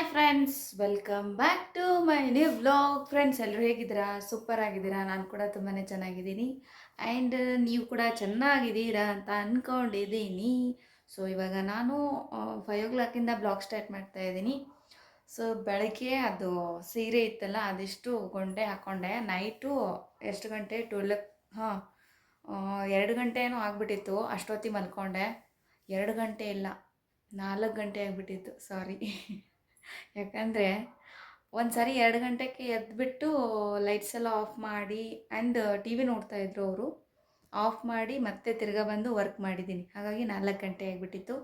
Hi friends, welcome back to my new vlog. Friends, ಎಲ್ಲರೂ ಹೇಗಿದ್ದೀರಾ? Super ಆಗಿದ್ದೀರಾ? ನಾನು ಕೂಡ ತುಂಬಾ ಚೆನ್ನಾಗಿದ್ದೀನಿ. ಆ್ಯಂಡ್ ನೀವು ಕೂಡ ಚೆನ್ನಾಗಿದ್ದೀರಾ ಅಂತ ಅಂದ್ಕೊಂಡಿದ್ದೀನಿ. ಸೊ ಇವಾಗ ನಾನು 5 o'clock ಬ್ಲಾಗ್ ಸ್ಟಾರ್ಟ್ ಮಾಡ್ತಾ ಇದ್ದೀನಿ. ಸೊ ಬೆಳಗ್ಗೆ ಅದು ಸೀರೆ ಇತ್ತಲ್ಲ, ಅದೆಷ್ಟು ಗೊಂಡೆ ಹಾಕ್ಕೊಂಡೆ. ನೈಟು ಎಷ್ಟು ಗಂಟೆ 12, ಹಾಂ 2 ಗಂಟೆ ಏನೋ ಆಗಿಬಿಟ್ಟಿತ್ತು. ಅಷ್ಟೊತ್ತಿಗೆ ಮಲ್ಕೊಂಡೆ. 2 ಗಂಟೆ ಇಲ್ಲ, 4 ಗಂಟೆ ಆಗಿಬಿಟ್ಟಿತ್ತು, ಸಾರಿ. ಯಾಕಂದರೆ ಒಂದು ಸಾರಿ 2 ಗಂಟೆಗೆ ಎದ್ದುಬಿಟ್ಟು ಲೈಟ್ಸ್ ಎಲ್ಲ ಆಫ್ ಮಾಡಿ ಆ್ಯಂಡ್ ಟಿ ವಿ ನೋಡ್ತಾಯಿದ್ರು ಅವರು. ಆಫ್ ಮಾಡಿ ಮತ್ತೆ ತಿರ್ಗಾ ಬಂದು ವರ್ಕ್ ಮಾಡಿದ್ದೀನಿ. ಹಾಗಾಗಿ 4 ಗಂಟೆ ಆಗಿಬಿಟ್ಟಿತ್ತು.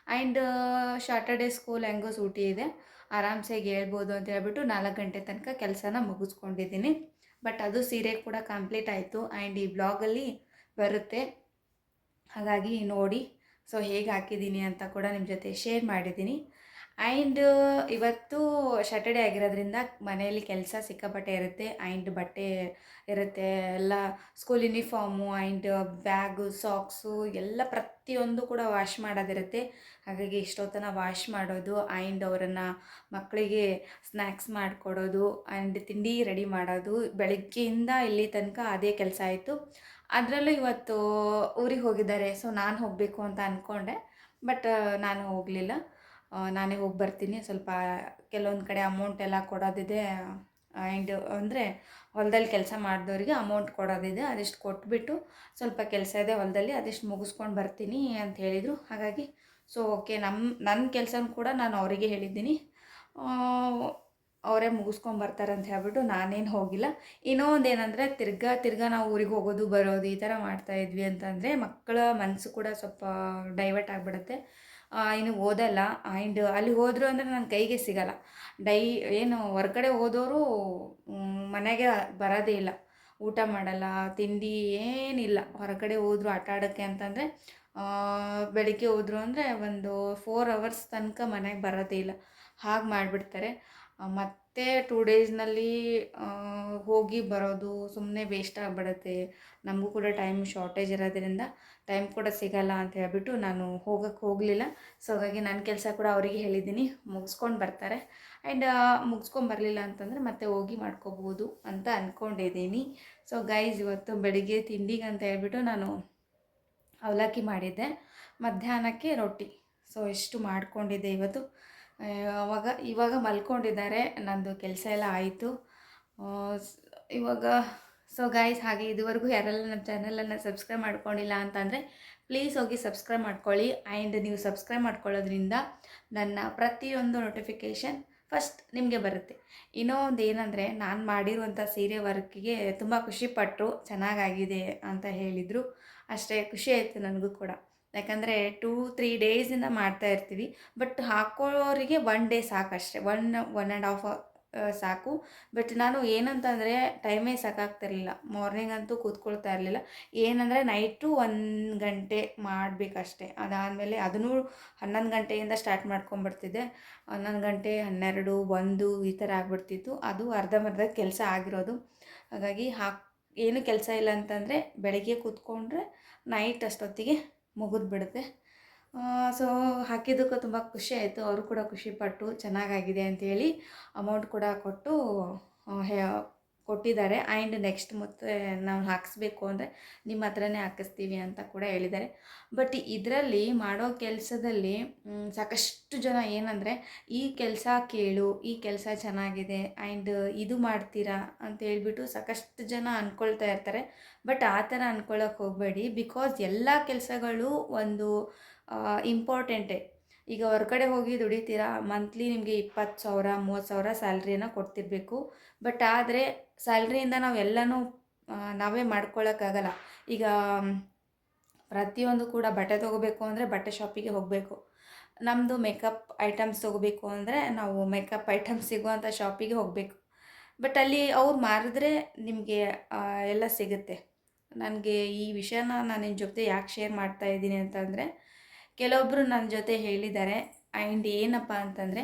ಆ್ಯಂಡ್ ಶಾರ್ಟರ್ಡೇ ಸ್ಕೂಲ್ ಹೆಂಗೋ ಸೂಟಿ ಇದೆ, ಆರಾಮ್ಸೆ ಹೇಳ್ಬೋದು ಅಂತ ಹೇಳ್ಬಿಟ್ಟು 4 ಗಂಟೆ ತನಕ ಕೆಲಸನ ಮುಗಿಸ್ಕೊಂಡಿದ್ದೀನಿ. ಬಟ್ ಅದು ಸೀರೆ ಕೂಡ ಕಂಪ್ಲೀಟ್ ಆಯಿತು ಆ್ಯಂಡ್ ಈ ಬ್ಲಾಗಲ್ಲಿ ಬರುತ್ತೆ, ಹಾಗಾಗಿ ನೋಡಿ. ಸೊ ಹೇಗೆ ಹಾಕಿದ್ದೀನಿ ಅಂತ ಕೂಡ ನಿಮ್ಮ ಜೊತೆ ಶೇರ್ ಮಾಡಿದ್ದೀನಿ. ಆ್ಯಂಡ್ ಇವತ್ತು ಸ್ಯಾಟರ್ಡೇ ಆಗಿರೋದ್ರಿಂದ ಮನೆಯಲ್ಲಿ ಕೆಲಸ ಸಿಕ್ಕಾಪಟ್ಟೆ ಇರುತ್ತೆ. ಆ್ಯಂಡ್ ಬಟ್ಟೆ ಇರುತ್ತೆ, ಎಲ್ಲ school uniform and bag, socks ಎಲ್ಲ ಪ್ರತಿಯೊಂದು ಕೂಡ ವಾಶ್ ಮಾಡೋದಿರುತ್ತೆ. ಹಾಗಾಗಿ ಇಷ್ಟೊತ್ತನ ವಾಶ್ ಮಾಡೋದು ಆ್ಯಂಡ್ ಅವರನ್ನು ಮಕ್ಕಳಿಗೆ ಸ್ನ್ಯಾಕ್ಸ್ ಮಾಡಿಕೊಡೋದು ಆ್ಯಂಡ್ ತಿಂಡಿ ರೆಡಿ ಮಾಡೋದು, ಬೆಳಗ್ಗೆಯಿಂದ ಇಲ್ಲಿ ತನಕ ಅದೇ ಕೆಲಸ ಆಯಿತು. ಅದರಲ್ಲೂ ಇವತ್ತು ಊರಿಗೆ ಹೋಗಿದ್ದಾರೆ. ಸೊ ನಾನು ಹೋಗಬೇಕು ಅಂತ ಅಂದ್ಕೊಂಡೆ, ಬಟ್ ನಾನು ಹೋಗಲಿಲ್ಲ. ನಾನೇ ಹೋಗಿ ಬರ್ತೀನಿ. ಸ್ವಲ್ಪ ಕೆಲವೊಂದು ಕಡೆ ಅಮೌಂಟ್ ಎಲ್ಲ ಕೊಡೋದಿದೆ. ಆ್ಯಂಡ್ ಅಂದರೆ ಹೊಲದಲ್ಲಿ ಕೆಲಸ ಮಾಡಿದವ್ರಿಗೆ ಅಮೌಂಟ್ ಕೊಡೋದಿದೆ, ಅದೆಷ್ಟು ಕೊಟ್ಬಿಟ್ಟು ಸ್ವಲ್ಪ ಕೆಲಸ ಇದೆ ಹೊಲದಲ್ಲಿ, ಅದೆಷ್ಟು ಮುಗಿಸ್ಕೊಂಡು ಬರ್ತೀನಿ ಅಂತ ಹೇಳಿದರು. ಹಾಗಾಗಿ ಸೊ ಓಕೆ, ನನ್ನ ಕೆಲಸನೂ ಕೂಡ ನಾನು ಅವರಿಗೆ ಹೇಳಿದ್ದೀನಿ, ಅವರೇ ಮುಗಿಸ್ಕೊಂಬರ್ತಾರೆ ಅಂತ ಹೇಳ್ಬಿಟ್ಟು ನಾನೇನು ಹೋಗಿಲ್ಲ. ಇನ್ನೂ ಒಂದು ಏನಂದರೆ, ತಿರ್ಗಾ ನಾವು ಊರಿಗೆ ಹೋಗೋದು ಬರೋದು ಈ ಥರ ಮಾಡ್ತಾಯಿದ್ವಿ ಅಂತಂದರೆ ಮಕ್ಕಳ ಮನಸ್ಸು ಕೂಡ ಸ್ವಲ್ಪ ಡೈವರ್ಟ್ ಆಗಿಬಿಡುತ್ತೆ. ಇನ್ನು ಓದಲ್ಲ. ಆ್ಯಂಡ್ ಅಲ್ಲಿ ಹೋದರು ಅಂದರೆ ನನ್ನ ಕೈಗೆ ಸಿಗಲ್ಲ. ಏನು ಹೊರ್ಗಡೆ ಹೋದವರು ಮನೆಗೆ ಬರೋದೇ ಇಲ್ಲ, ಊಟ ಮಾಡಲ್ಲ, ತಿಂಡಿ ಏನಿಲ್ಲ. ಹೊರಗಡೆ ಹೋದ್ರು ಆಟ ಆಡೋಕ್ಕೆ ಅಂತಂದರೆ ಬೆಳಿಗ್ಗೆ ಹೋದ್ರು ಅಂದರೆ ಒಂದು 4 ಅವರ್ಸ್ ತನಕ ಮನೆಗೆ ಬರೋದೇ ಇಲ್ಲ. ಹಾಗೆ ಮಾಡಿಬಿಡ್ತಾರೆ. ಮತ್ತು 2 ಡೇಸ್ನಲ್ಲಿ ಹೋಗಿ ಬರೋದು ಸುಮ್ಮನೆ ವೇಸ್ಟ್ ಆಗಿಬಿಡುತ್ತೆ. ನಮಗೂ ಕೂಡ ಟೈಮ್ ಶಾರ್ಟೇಜ್ ಇರೋದ್ರಿಂದ ಟೈಮ್ ಕೂಡ ಸಿಗಲ್ಲ ಅಂತ ಹೇಳ್ಬಿಟ್ಟು ನಾನು ಹೋಗೋಕ್ಕೆ ಹೋಗಲಿಲ್ಲ. ಸೊ ಹಾಗಾಗಿ ನನ್ನ ಕೆಲಸ ಕೂಡ ಅವರಿಗೆ ಹೇಳಿದ್ದೀನಿ, ಮುಗಿಸ್ಕೊಂಡು ಬರ್ತಾರೆ. ಆ್ಯಂಡ್ ಮುಗಿಸ್ಕೊಂಡು ಬರಲಿಲ್ಲ ಅಂತಂದರೆ ಮತ್ತೆ ಹೋಗಿ ಮಾಡ್ಕೋಬೋದು ಅಂತ ಅಂದ್ಕೊಂಡಿದ್ದೀನಿ. ಸೊ ಗೈಸ್, ಇವತ್ತು ಬೆಳಿಗ್ಗೆ ತಿಂಡಿಗೆ ಅಂತ ಹೇಳ್ಬಿಟ್ಟು ನಾನು ಅವಲಕ್ಕಿ ಮಾಡಿದ್ದೆ, ಮಧ್ಯಾಹ್ನಕ್ಕೆ ರೊಟ್ಟಿ. ಸೊ ಇಷ್ಟು ಮಾಡ್ಕೊಂಡಿದ್ದೆ ಇವತ್ತು. ಇವಾಗ ಮಲ್ಕೊಂಡಿದ್ದಾರೆ. ನಂದು ಕೆಲಸ ಎಲ್ಲ ಆಯಿತು ಇವಾಗ. ಸೊ ಗೈಸ್, ಹಾಗೆ ಇದುವರೆಗೂ ಯಾರೆಲ್ಲ ನಮ್ಮ ಚಾನಲನ್ನು ಸಬ್ಸ್ಕ್ರೈಬ್ ಮಾಡ್ಕೊಂಡಿಲ್ಲ ಅಂತಂದರೆ ಪ್ಲೀಸ್ ಹೋಗಿ ಸಬ್ಸ್ಕ್ರೈಬ್ ಮಾಡ್ಕೊಳ್ಳಿ. ಆ್ಯಂಡ್ ನೀವು ಸಬ್ಸ್ಕ್ರೈಬ್ ಮಾಡ್ಕೊಳ್ಳೋದ್ರಿಂದ ನನ್ನ ಪ್ರತಿಯೊಂದು ನೋಟಿಫಿಕೇಷನ್ ಫಸ್ಟ್ ನಿಮಗೆ ಬರುತ್ತೆ. ಇನ್ನೂ ಒಂದು ಏನಂದರೆ, ನಾನು ಮಾಡಿರುವಂಥ ಸೀರೆ ವರ್ಕಿಗೆ ತುಂಬ ಖುಷಿಪಟ್ಟರು, ಚೆನ್ನಾಗಾಗಿದೆ ಅಂತ ಹೇಳಿದರು. ಅಷ್ಟೇ ಖುಷಿ ಆಯಿತು ನನಗೂ ಕೂಡ. ಯಾಕಂದರೆ 2-3 ಡೇಸಿಂದ ಮಾಡ್ತಾ ಇರ್ತೀವಿ, ಬಟ್ ಹಾಕೋರಿಗೆ 1 ಡೇ ಸಾಕಷ್ಟೆ, 1-1.5 ಸಾಕು. ಬಟ್ ನಾನು ಏನಂತಂದರೆ ಟೈಮೇ ಸಾಕಾಗ್ತಿರಲಿಲ್ಲ. ಮಾರ್ನಿಂಗ್ ಅಂತೂ ಕೂತ್ಕೊಳ್ತಾ ಇರಲಿಲ್ಲ. ಏನಂದರೆ ನೈಟು 1 ಗಂಟೆ ಮಾಡಬೇಕಷ್ಟೆ. ಅದಾದಮೇಲೆ ಅದನ್ನು 11 ಗಂಟೆಯಿಂದ ಸ್ಟಾರ್ಟ್ ಮಾಡ್ಕೊಂಬಿಡ್ತಿದ್ದೆ. 11 ಗಂಟೆ, 12, 1 ಈ ಥರ ಆಗಿಬಿಡ್ತಿತ್ತು. ಅದು ಅರ್ಧಂಬರ್ಧ ಕೆಲಸ ಆಗಿರೋದು. ಹಾಗಾಗಿ ಏನು ಕೆಲಸ ಇಲ್ಲ ಅಂತಂದರೆ ಬೆಳಗ್ಗೆ ಕೂತ್ಕೊಂಡ್ರೆ ನೈಟ್ ಅಷ್ಟೊತ್ತಿಗೆ ಮುಗಿದ್ಬಿಡುತ್ತೆ. ಸೊ ಹಾಕಿದ್ದಕ್ಕೂ ತುಂಬ ಖುಷಿ ಆಯಿತು. ಅವರು ಕೂಡ ಖುಷಿಪಟ್ಟು ಚೆನ್ನಾಗಾಗಿದೆ ಅಂಥೇಳಿ ಅಮೌಂಟ್ ಕೂಡ ಕೊಟ್ಟಿದ್ದಾರೆ. ಆ್ಯಂಡ್ ನೆಕ್ಸ್ಟ್ ಮತ್ತೆ ನಾವು ಹಾಕಿಸ್ಬೇಕು ಅಂದರೆ ನಿಮ್ಮ ಹತ್ರನೇ ಹಾಕಿಸ್ತೀವಿ ಅಂತ ಕೂಡ ಹೇಳಿದ್ದಾರೆ. ಬಟ್ ಇದರಲ್ಲಿ ಮಾಡೋ ಕೆಲಸದಲ್ಲಿ ಸಾಕಷ್ಟು ಜನ ಏನಂದರೆ, ಈ ಕೆಲಸ ಕೇಳು, ಈ ಕೆಲಸ ಚೆನ್ನಾಗಿದೆ ಆ್ಯಂಡ್ ಇದು ಮಾಡ್ತೀರಾ ಅಂತ ಹೇಳ್ಬಿಟ್ಟು ಸಾಕಷ್ಟು ಜನ ಅಂದ್ಕೊಳ್ತಾ ಇರ್ತಾರೆ. ಬಟ್ ಆ ಥರ ಅಂದ್ಕೊಳ್ಳೋಕೆ ಹೋಗಬೇಡಿ. ಬಿಕಾಸ್ ಎಲ್ಲ ಕೆಲಸಗಳು ಒಂದು ಇಂಪಾರ್ಟೆಂಟೇ. ಈಗ ಹೊರಗಡೆ ಹೋಗಿ ದುಡಿತೀರಾ, ಮಂತ್ಲಿ ನಿಮಗೆ 20,000 30,000 ಸ್ಯಾಲ್ರಿಯನ್ನು ಕೊಡ್ತಿರಬೇಕು. ಬಟ್ ಆದರೆ ಸ್ಯಾಲ್ರಿಯಿಂದ ನಾವು ಎಲ್ಲನೂ ನಾವೇ ಮಾಡ್ಕೊಳ್ಳೋಕ್ಕಾಗಲ್ಲ. ಈಗ ಪ್ರತಿಯೊಂದು ಕೂಡ ಬಟ್ಟೆ ತೊಗೋಬೇಕು ಅಂದರೆ ಬಟ್ಟೆ ಶಾಪಿಗೆ ಹೋಗಬೇಕು. ನಮ್ಮದು ಮೇಕಪ್ ಐಟಮ್ಸ್ ತೊಗೋಬೇಕು ಅಂದರೆ ನಾವು ಮೇಕಪ್ ಐಟಮ್ಸ್ ಸಿಗುವಂಥ ಶಾಪಿಗೆ ಹೋಗಬೇಕು. ಬಟ್ ಅಲ್ಲಿ ಅವ್ರು ಮಾರಿದ್ರೆ ನಿಮಗೆ ಎಲ್ಲ ಸಿಗುತ್ತೆ. ನನಗೆ ಈ ವಿಷಯನ ನಾನು ನಿಮ್ಮ ಜೊತೆ ಯಾಕೆ ಶೇರ್ ಮಾಡ್ತಾ ಇದ್ದೀನಿ ಅಂತಂದರೆ, ಕೆಲವೊಬ್ಬರು ನನ್ನ ಜೊತೆ ಹೇಳಿದ್ದಾರೆ. ಆ್ಯಂಡ್ ಏನಪ್ಪ ಅಂತಂದರೆ,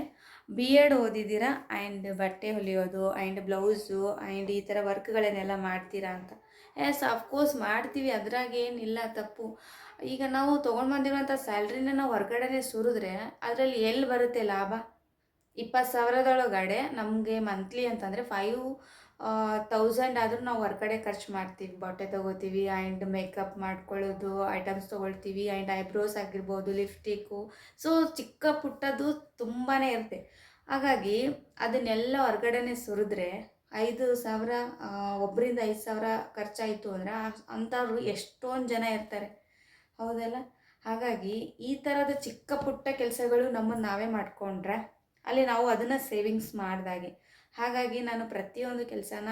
B.Ed ಓದಿದ್ದೀರಾ ಆ್ಯಂಡ್ ಬಟ್ಟೆ ಹೊಲಿಯೋದು ಆ್ಯಂಡ್ ಬ್ಲೌಸು ಆ್ಯಂಡ್ ಈ ಥರ ವರ್ಕ್ಗಳನ್ನೆಲ್ಲ ಮಾಡ್ತೀರಾ ಅಂತ. ಎಸ್, ಅಫ್ಕೋರ್ಸ್ ಮಾಡ್ತೀವಿ, ಅದ್ರಾಗೇನಿಲ್ಲ ತಪ್ಪು. ಈಗ ನಾವು ತೊಗೊಂಡು ಬಂದಿರುವಂಥ ಸ್ಯಾಲ್ರಿನ ನಾವು ಹೊರ್ಗಡೆನೇ ಸುರಿದ್ರೆ ಅದರಲ್ಲಿ ಎಲ್ಲಿ ಬರುತ್ತೆ ಲಾಭ? 20,000ದೊಳಗಡೆ ನಮಗೆ ಮಂತ್ಲಿ ಅಂತಂದರೆ 5,000 ಆದರೂ ನಾವು ಹೊರಗಡೆ ಖರ್ಚು ಮಾಡ್ತೀವಿ. ಬಟ್ಟೆ ತೊಗೋತೀವಿ ಆ್ಯಂಡ್ ಮೇಕಪ್ ಮಾಡ್ಕೊಳ್ಳೋದು ಐಟಮ್ಸ್ ತೊಗೊಳ್ತೀವಿ ಆ್ಯಂಡ್ ಐಬ್ರೋಸ್ ಆಗಿರ್ಬೋದು, ಲಿಪ್‌ಸ್ಟಿಕ್ಕು. ಸೊ ಚಿಕ್ಕ ಪುಟ್ಟದ್ದು ತುಂಬಾ ಇರುತ್ತೆ. ಹಾಗಾಗಿ ಅದನ್ನೆಲ್ಲ ಹೊರಗಡೆನೇ ಸುರಿದ್ರೆ 5,000 ಒಬ್ಬರಿಂದ 5,000 ಖರ್ಚಾಯಿತು ಅಂದರೆ ಅಂಥವ್ರು ಎಷ್ಟೊಂದು ಜನ ಇರ್ತಾರೆ. ಹೌದಲ್ಲ? ಹಾಗಾಗಿ ಈ ಥರದ ಚಿಕ್ಕ ಪುಟ್ಟ ಕೆಲಸಗಳು ನಮ್ಮನ್ನು ನಾವೇ ಮಾಡಿಕೊಂಡ್ರೆ ಅಲ್ಲಿ ನಾವು ಅದನ್ನು ಸೇವಿಂಗ್ಸ್ ಮಾಡಿದಾಗೆ. ಹಾಗಾಗಿ ನಾನು ಪ್ರತಿಯೊಂದು ಕೆಲಸನ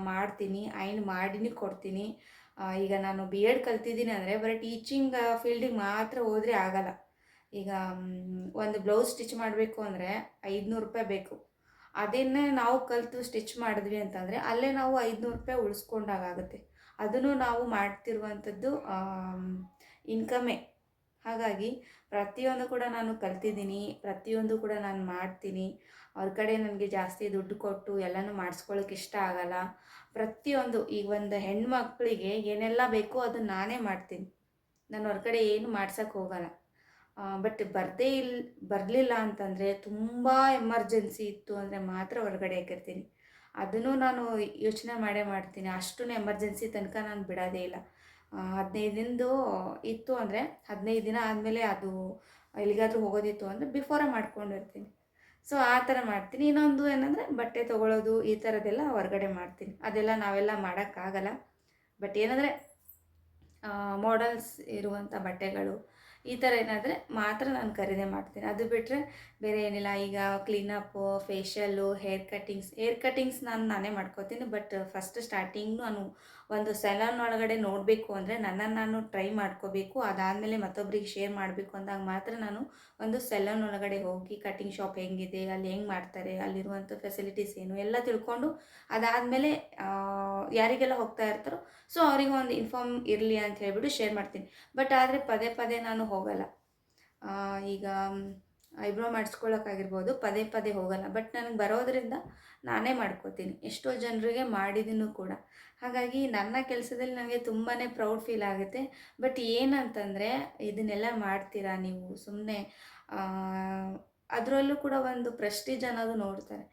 ಮಾಡ್ತೀನಿ ಆ್ಯಂಡ್ ಮಾಡಿನೇ ಕೊಡ್ತೀನಿ. ಈಗ ನಾನು ಬಿ ಎಡ್ ಕಲ್ತಿದ್ದೀನಿ ಅಂದರೆ ಬರೀ ಟೀಚಿಂಗ್ ಫೀಲ್ಡಿಗೆ ಮಾತ್ರ ಹೋದರೆ ಆಗಲ್ಲ. ಈಗ ಒಂದು ಬ್ಲೌಸ್ ಸ್ಟಿಚ್ ಮಾಡಬೇಕು ಅಂದರೆ ₹500 ಬೇಕು. ಅದನ್ನೇ ನಾವು ಕಲಿತು ಸ್ಟಿಚ್ ಮಾಡಿದ್ವಿ ಅಂತಂದರೆ ಅಲ್ಲೇ ನಾವು ₹500 ಉಳಿಸ್ಕೊಂಡಾಗುತ್ತೆ. ಅದನ್ನು ನಾವು ಮಾಡ್ತಿರುವಂಥದ್ದು ಇನ್ಕಮೇ. ಹಾಗಾಗಿ ಪ್ರತಿಯೊಂದು ಕೂಡ ನಾನು ಕಲ್ತಿದ್ದೀನಿ, ಪ್ರತಿಯೊಂದು ಕೂಡ ನಾನು ಮಾಡ್ತೀನಿ. ಅವ್ರ ಕಡೆ ನನಗೆ ಜಾಸ್ತಿ ದುಡ್ಡು ಕೊಟ್ಟು ಎಲ್ಲನೂ ಮಾಡಿಸ್ಕೊಳ್ಳೋಕೆ ಇಷ್ಟ ಆಗಲ್ಲ. ಪ್ರತಿಯೊಂದು ಈಗ ಒಂದು ಹೆಣ್ಮಕ್ಳಿಗೆ ಏನೆಲ್ಲ ಬೇಕೋ ಅದನ್ನು ನಾನೇ ಮಾಡ್ತೀನಿ. ನಾನು ಹೊರಗಡೆ ಏನು ಮಾಡ್ಸೋಕ್ಕೆ ಹೋಗಲ್ಲ. ಬಟ್ ಬರಲಿಲ್ಲ ಅಂತಂದರೆ ತುಂಬ ಎಮರ್ಜೆನ್ಸಿ ಇತ್ತು ಅಂದರೆ ಮಾತ್ರ ಹೊರಗಡೆ ಹಾಕಿರ್ತೀನಿ. ಅದನ್ನು ನಾನು ಯೋಚನೆ ಮಾಡೇ ಮಾಡ್ತೀನಿ. ಅಷ್ಟು ಎಮರ್ಜೆನ್ಸಿ ತನಕ ನಾನು ಬಿಡೋದೇ ಇಲ್ಲ. 15 ದಿನದ್ದು ಇತ್ತು ಅಂದರೆ 15 ದಿನ ಆದಮೇಲೆ ಅದು ಎಲ್ಲಿಗಾದರೂ ಹೋಗೋದಿತ್ತು ಅಂದರೆ ಬಿಫೋರೇ ಮಾಡ್ಕೊಂಡಿರ್ತೀನಿ. ಸೊ ಆ ಥರ ಮಾಡ್ತೀನಿ. ಇನ್ನೊಂದು ಏನಂದರೆ ಬಟ್ಟೆ ತೊಗೊಳ್ಳೋದು ಈ ಥರದ್ದೆಲ್ಲ ಹೊರಗಡೆ ಮಾಡ್ತೀನಿ. ಅದೆಲ್ಲ ನಾವೆಲ್ಲ ಮಾಡೋಕ್ಕಾಗಲ್ಲ. ಬಟ್ ಏನಂದರೆ ಮಾಡಲ್ಸ್ ಇರುವಂಥ ಬಟ್ಟೆಗಳು ಈ ಥರ ಏನಾದರೆ ಮಾತ್ರ ನಾನು ಖರೀದಿ ಮಾಡ್ತೀನಿ. ಅದು ಬಿಟ್ಟರೆ ಬೇರೆ ಏನಿಲ್ಲ. ಈಗ ಕ್ಲೀನಪ್ಪು, ಫೇಶಿಯಲ್ಲು, ಹೇರ್ ಕಟ್ಟಿಂಗ್ಸ್ ನಾನೇ ಮಾಡ್ಕೋತೀನಿ. ಬಟ್ ಫಸ್ಟ್ ಸ್ಟಾರ್ಟಿಂಗ್ ನಾನು ಒಂದು ಸೆಲಾನ್ ಒಳಗಡೆ ನೋಡಬೇಕು ಅಂದರೆ ನನ್ನನ್ನು ನಾನು ಟ್ರೈ ಮಾಡ್ಕೋಬೇಕು. ಅದಾದಮೇಲೆ ಮತ್ತೊಬ್ಬರಿಗೆ ಶೇರ್ ಮಾಡಬೇಕು ಅಂದಾಗ ಮಾತ್ರ ನಾನು ಒಂದು ಸೆಲಾನ್ ಒಳಗಡೆ ಹೋಗಿ ಕಟ್ಟಿಂಗ್ ಶಾಪ್ ಹೆಂಗಿದೆ, ಅಲ್ಲಿ ಹೆಂಗೆ ಮಾಡ್ತಾರೆ, ಅಲ್ಲಿರುವಂಥ ಫೆಸಿಲಿಟೀಸ್ ಏನು ಎಲ್ಲ ತಿಳ್ಕೊಂಡು ಅದಾದಮೇಲೆ ಯಾರಿಗೆಲ್ಲ ಹೋಗ್ತಾ ಇರ್ತಾರೋ ಸೊ ಅವರಿಗೆ ಒಂದು ಇನ್ಫಾರ್ಮ್ ಇರಲಿ ಅಂತ ಹೇಳ್ಬಿಟ್ಟು ಶೇರ್ ಮಾಡ್ತೀನಿ. ಬಟ್ ಆದರೆ ಪದೇ ಪದೇ ನಾನು ಹೋಗಲ್ಲ. ಈಗ ಐಬ್ರೋ ಮಾಡಿಸ್ಕೊಳ್ಳೋಕ್ಕಾಗಿರ್ಬೋದು, ಪದೇ ಪದೇ ಹೋಗಲ್ಲ. ಬಟ್ ನನಗೆ ಬರೋದರಿಂದ ನಾನೇ ಮಾಡ್ಕೋತೀನಿ. ಎಷ್ಟೋ ಜನರಿಗೆ ಮಾಡಿದ್ದೀನೂ ಕೂಡ. ಹಾಗಾಗಿ ನನ್ನ ಕೆಲಸದಲ್ಲಿ ನನಗೆ ತುಂಬಾ ಪ್ರೌಡ್ ಫೀಲ್ ಆಗುತ್ತೆ. ಬಟ್ ಏನಂತಂದರೆ ಇದನ್ನೆಲ್ಲ ಮಾಡ್ತೀರಾ ನೀವು ಸುಮ್ಮನೆ, ಅದರಲ್ಲೂ ಕೂಡ ಒಂದು ಪ್ರೆಸ್ಟೀಜ್ ಅನ್ನೋದು ನೋಡ್ತಾರೆ.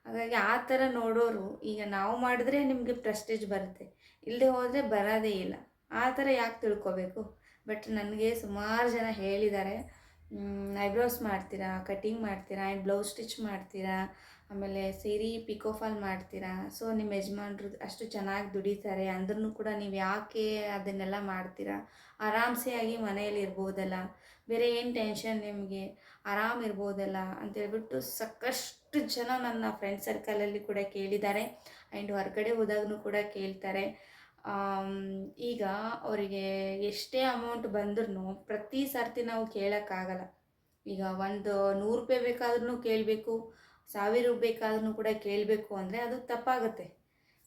ಹಾಗಾಗಿ ಆ ಥರ ನೋಡೋರು ಈಗ ನಾವು ಮಾಡಿದ್ರೆ ನಿಮಗೆ ಪ್ರೆಸ್ಟೀಜ್ ಬರುತ್ತೆ, ಇಲ್ಲದೆ ಹೋದರೆ ಬರೋದೇ ಇಲ್ಲ. ಆ ಥರ ಯಾಕೆ ತಿಳ್ಕೊಬೇಕು? ಬಟ್ ನನಗೆ ಸುಮಾರು ಜನ ಹೇಳಿದ್ದಾರೆ, ಐಬ್ರೋಸ್ ಮಾಡ್ತೀರಾ, ಕಟಿಂಗ್ ಮಾಡ್ತೀರಾ ಆ್ಯಂಡ್ ಬ್ಲೌಸ್ ಸ್ಟಿಚ್ ಮಾಡ್ತೀರಾ, ಆಮೇಲೆ ಸೀರೆ ಪಿಕೋ ಫಾಲ್ ಮಾಡ್ತೀರಾ. ಸೊ ನಿಮ್ಮ ಯಜಮಾನ್ರು ಅಷ್ಟು ಚೆನ್ನಾಗಿ ದುಡಿತಾರೆ ಅಂದ್ರೂ ಕೂಡ ನೀವು ಯಾಕೆ ಅದನ್ನೆಲ್ಲ ಮಾಡ್ತೀರಾ? ಆರಾಮ್ಸೆ ಆಗಿ ಮನೆಯಲ್ಲಿ ಇರ್ಬೋದಲ್ಲ, ಬೇರೆ ಏನು ಟೆನ್ಷನ್ ನಿಮಗೆ, ಆರಾಮ್ ಇರ್ಬೋದಲ್ಲ ಅಂತೇಳ್ಬಿಟ್ಟು ಸಾಕಷ್ಟು ಜನ ನನ್ನ ಫ್ರೆಂಡ್ ಸರ್ಕಲಲ್ಲಿ ಕೂಡ ಕೇಳಿದ್ದಾರೆ ಆ್ಯಂಡ್ ಹೊರಗಡೆ ಹೋದಾಗೂ ಕೂಡ ಕೇಳ್ತಾರೆ. ಈಗ ಅವರಿಗೆ ಎಷ್ಟೇ ಅಮೌಂಟ್ ಬಂದ್ರೂ ಪ್ರತಿ ಸರ್ತಿ ನಾವು ಕೇಳೋಕ್ಕಾಗಲ್ಲ. ಈಗ ಒಂದು ₹100 ಬೇಕಾದ್ರೂ ಕೇಳಬೇಕು, ₹1,000 ಬೇಕಾದ್ರೂ ಕೂಡ ಕೇಳಬೇಕು ಅಂದರೆ ಅದು ತಪ್ಪಾಗುತ್ತೆ.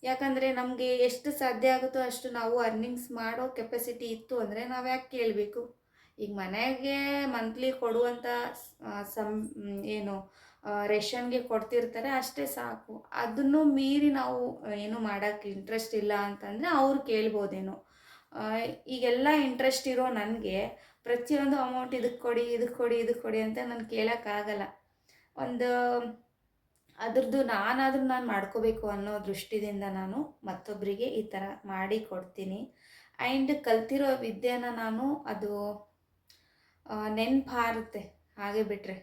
ಯಾಕಂದರೆ ನಮಗೆ ಎಷ್ಟು ಸಾಧ್ಯ ಆಗುತ್ತೋ ಅಷ್ಟು ನಾವು ಅರ್ನಿಂಗ್ಸ್ ಮಾಡೋ ಕೆಪಾಸಿಟಿ ಇತ್ತು ಅಂದರೆ ನಾವು ಯಾಕೆ ಕೇಳಬೇಕು? ಈಗ ಮನೆಗೆ ಮಂತ್ಲಿ ಕೊಡುವಂಥ ಏನು ರೇಷನ್ಗೆ ಕೊಡ್ತಿರ್ತಾರೆ ಅಷ್ಟೇ ಸಾಕು. ಅದನ್ನು ಮೀರಿ ನಾವು ಏನು ಮಾಡೋಕ್ಕೆ ಇಂಟ್ರೆಸ್ಟ್ ಇಲ್ಲ ಅಂತಂದರೆ ಅವ್ರು ಕೇಳ್ಬೋದೇನೋ. ಈಗೆಲ್ಲ ಇಂಟ್ರೆಸ್ಟ್ ಇರೋ ನನಗೆ ಪ್ರತಿಯೊಂದು ಅಮೌಂಟ್ ಇದಕ್ಕೆ ಕೊಡಿ, ಇದಕ್ಕೆ ಕೊಡಿ, ಇದಕ್ಕೆ ಕೊಡಿ ಅಂತ ನಾನು ಕೇಳೋಕ್ಕಾಗಲ್ಲ. ಒಂದು ಅದ್ರದ್ದು ನಾನಾದರೂ ನಾನು ಮಾಡ್ಕೋಬೇಕು ಅನ್ನೋ ದೃಷ್ಟಿಯಿಂದ ನಾನು ಮತ್ತೊಬ್ಬರಿಗೆ ಈ ಥರ ಮಾಡಿ ಕೊಡ್ತೀನಿ. ಆ್ಯಂಡ್ ಕಲ್ತಿರೋ ವಿದ್ಯೆನ ನಾನು ಅದು ನೆನಪಾರುತ್ತೆ. ಹಾಗೆ ಬಿಟ್ಟರೆ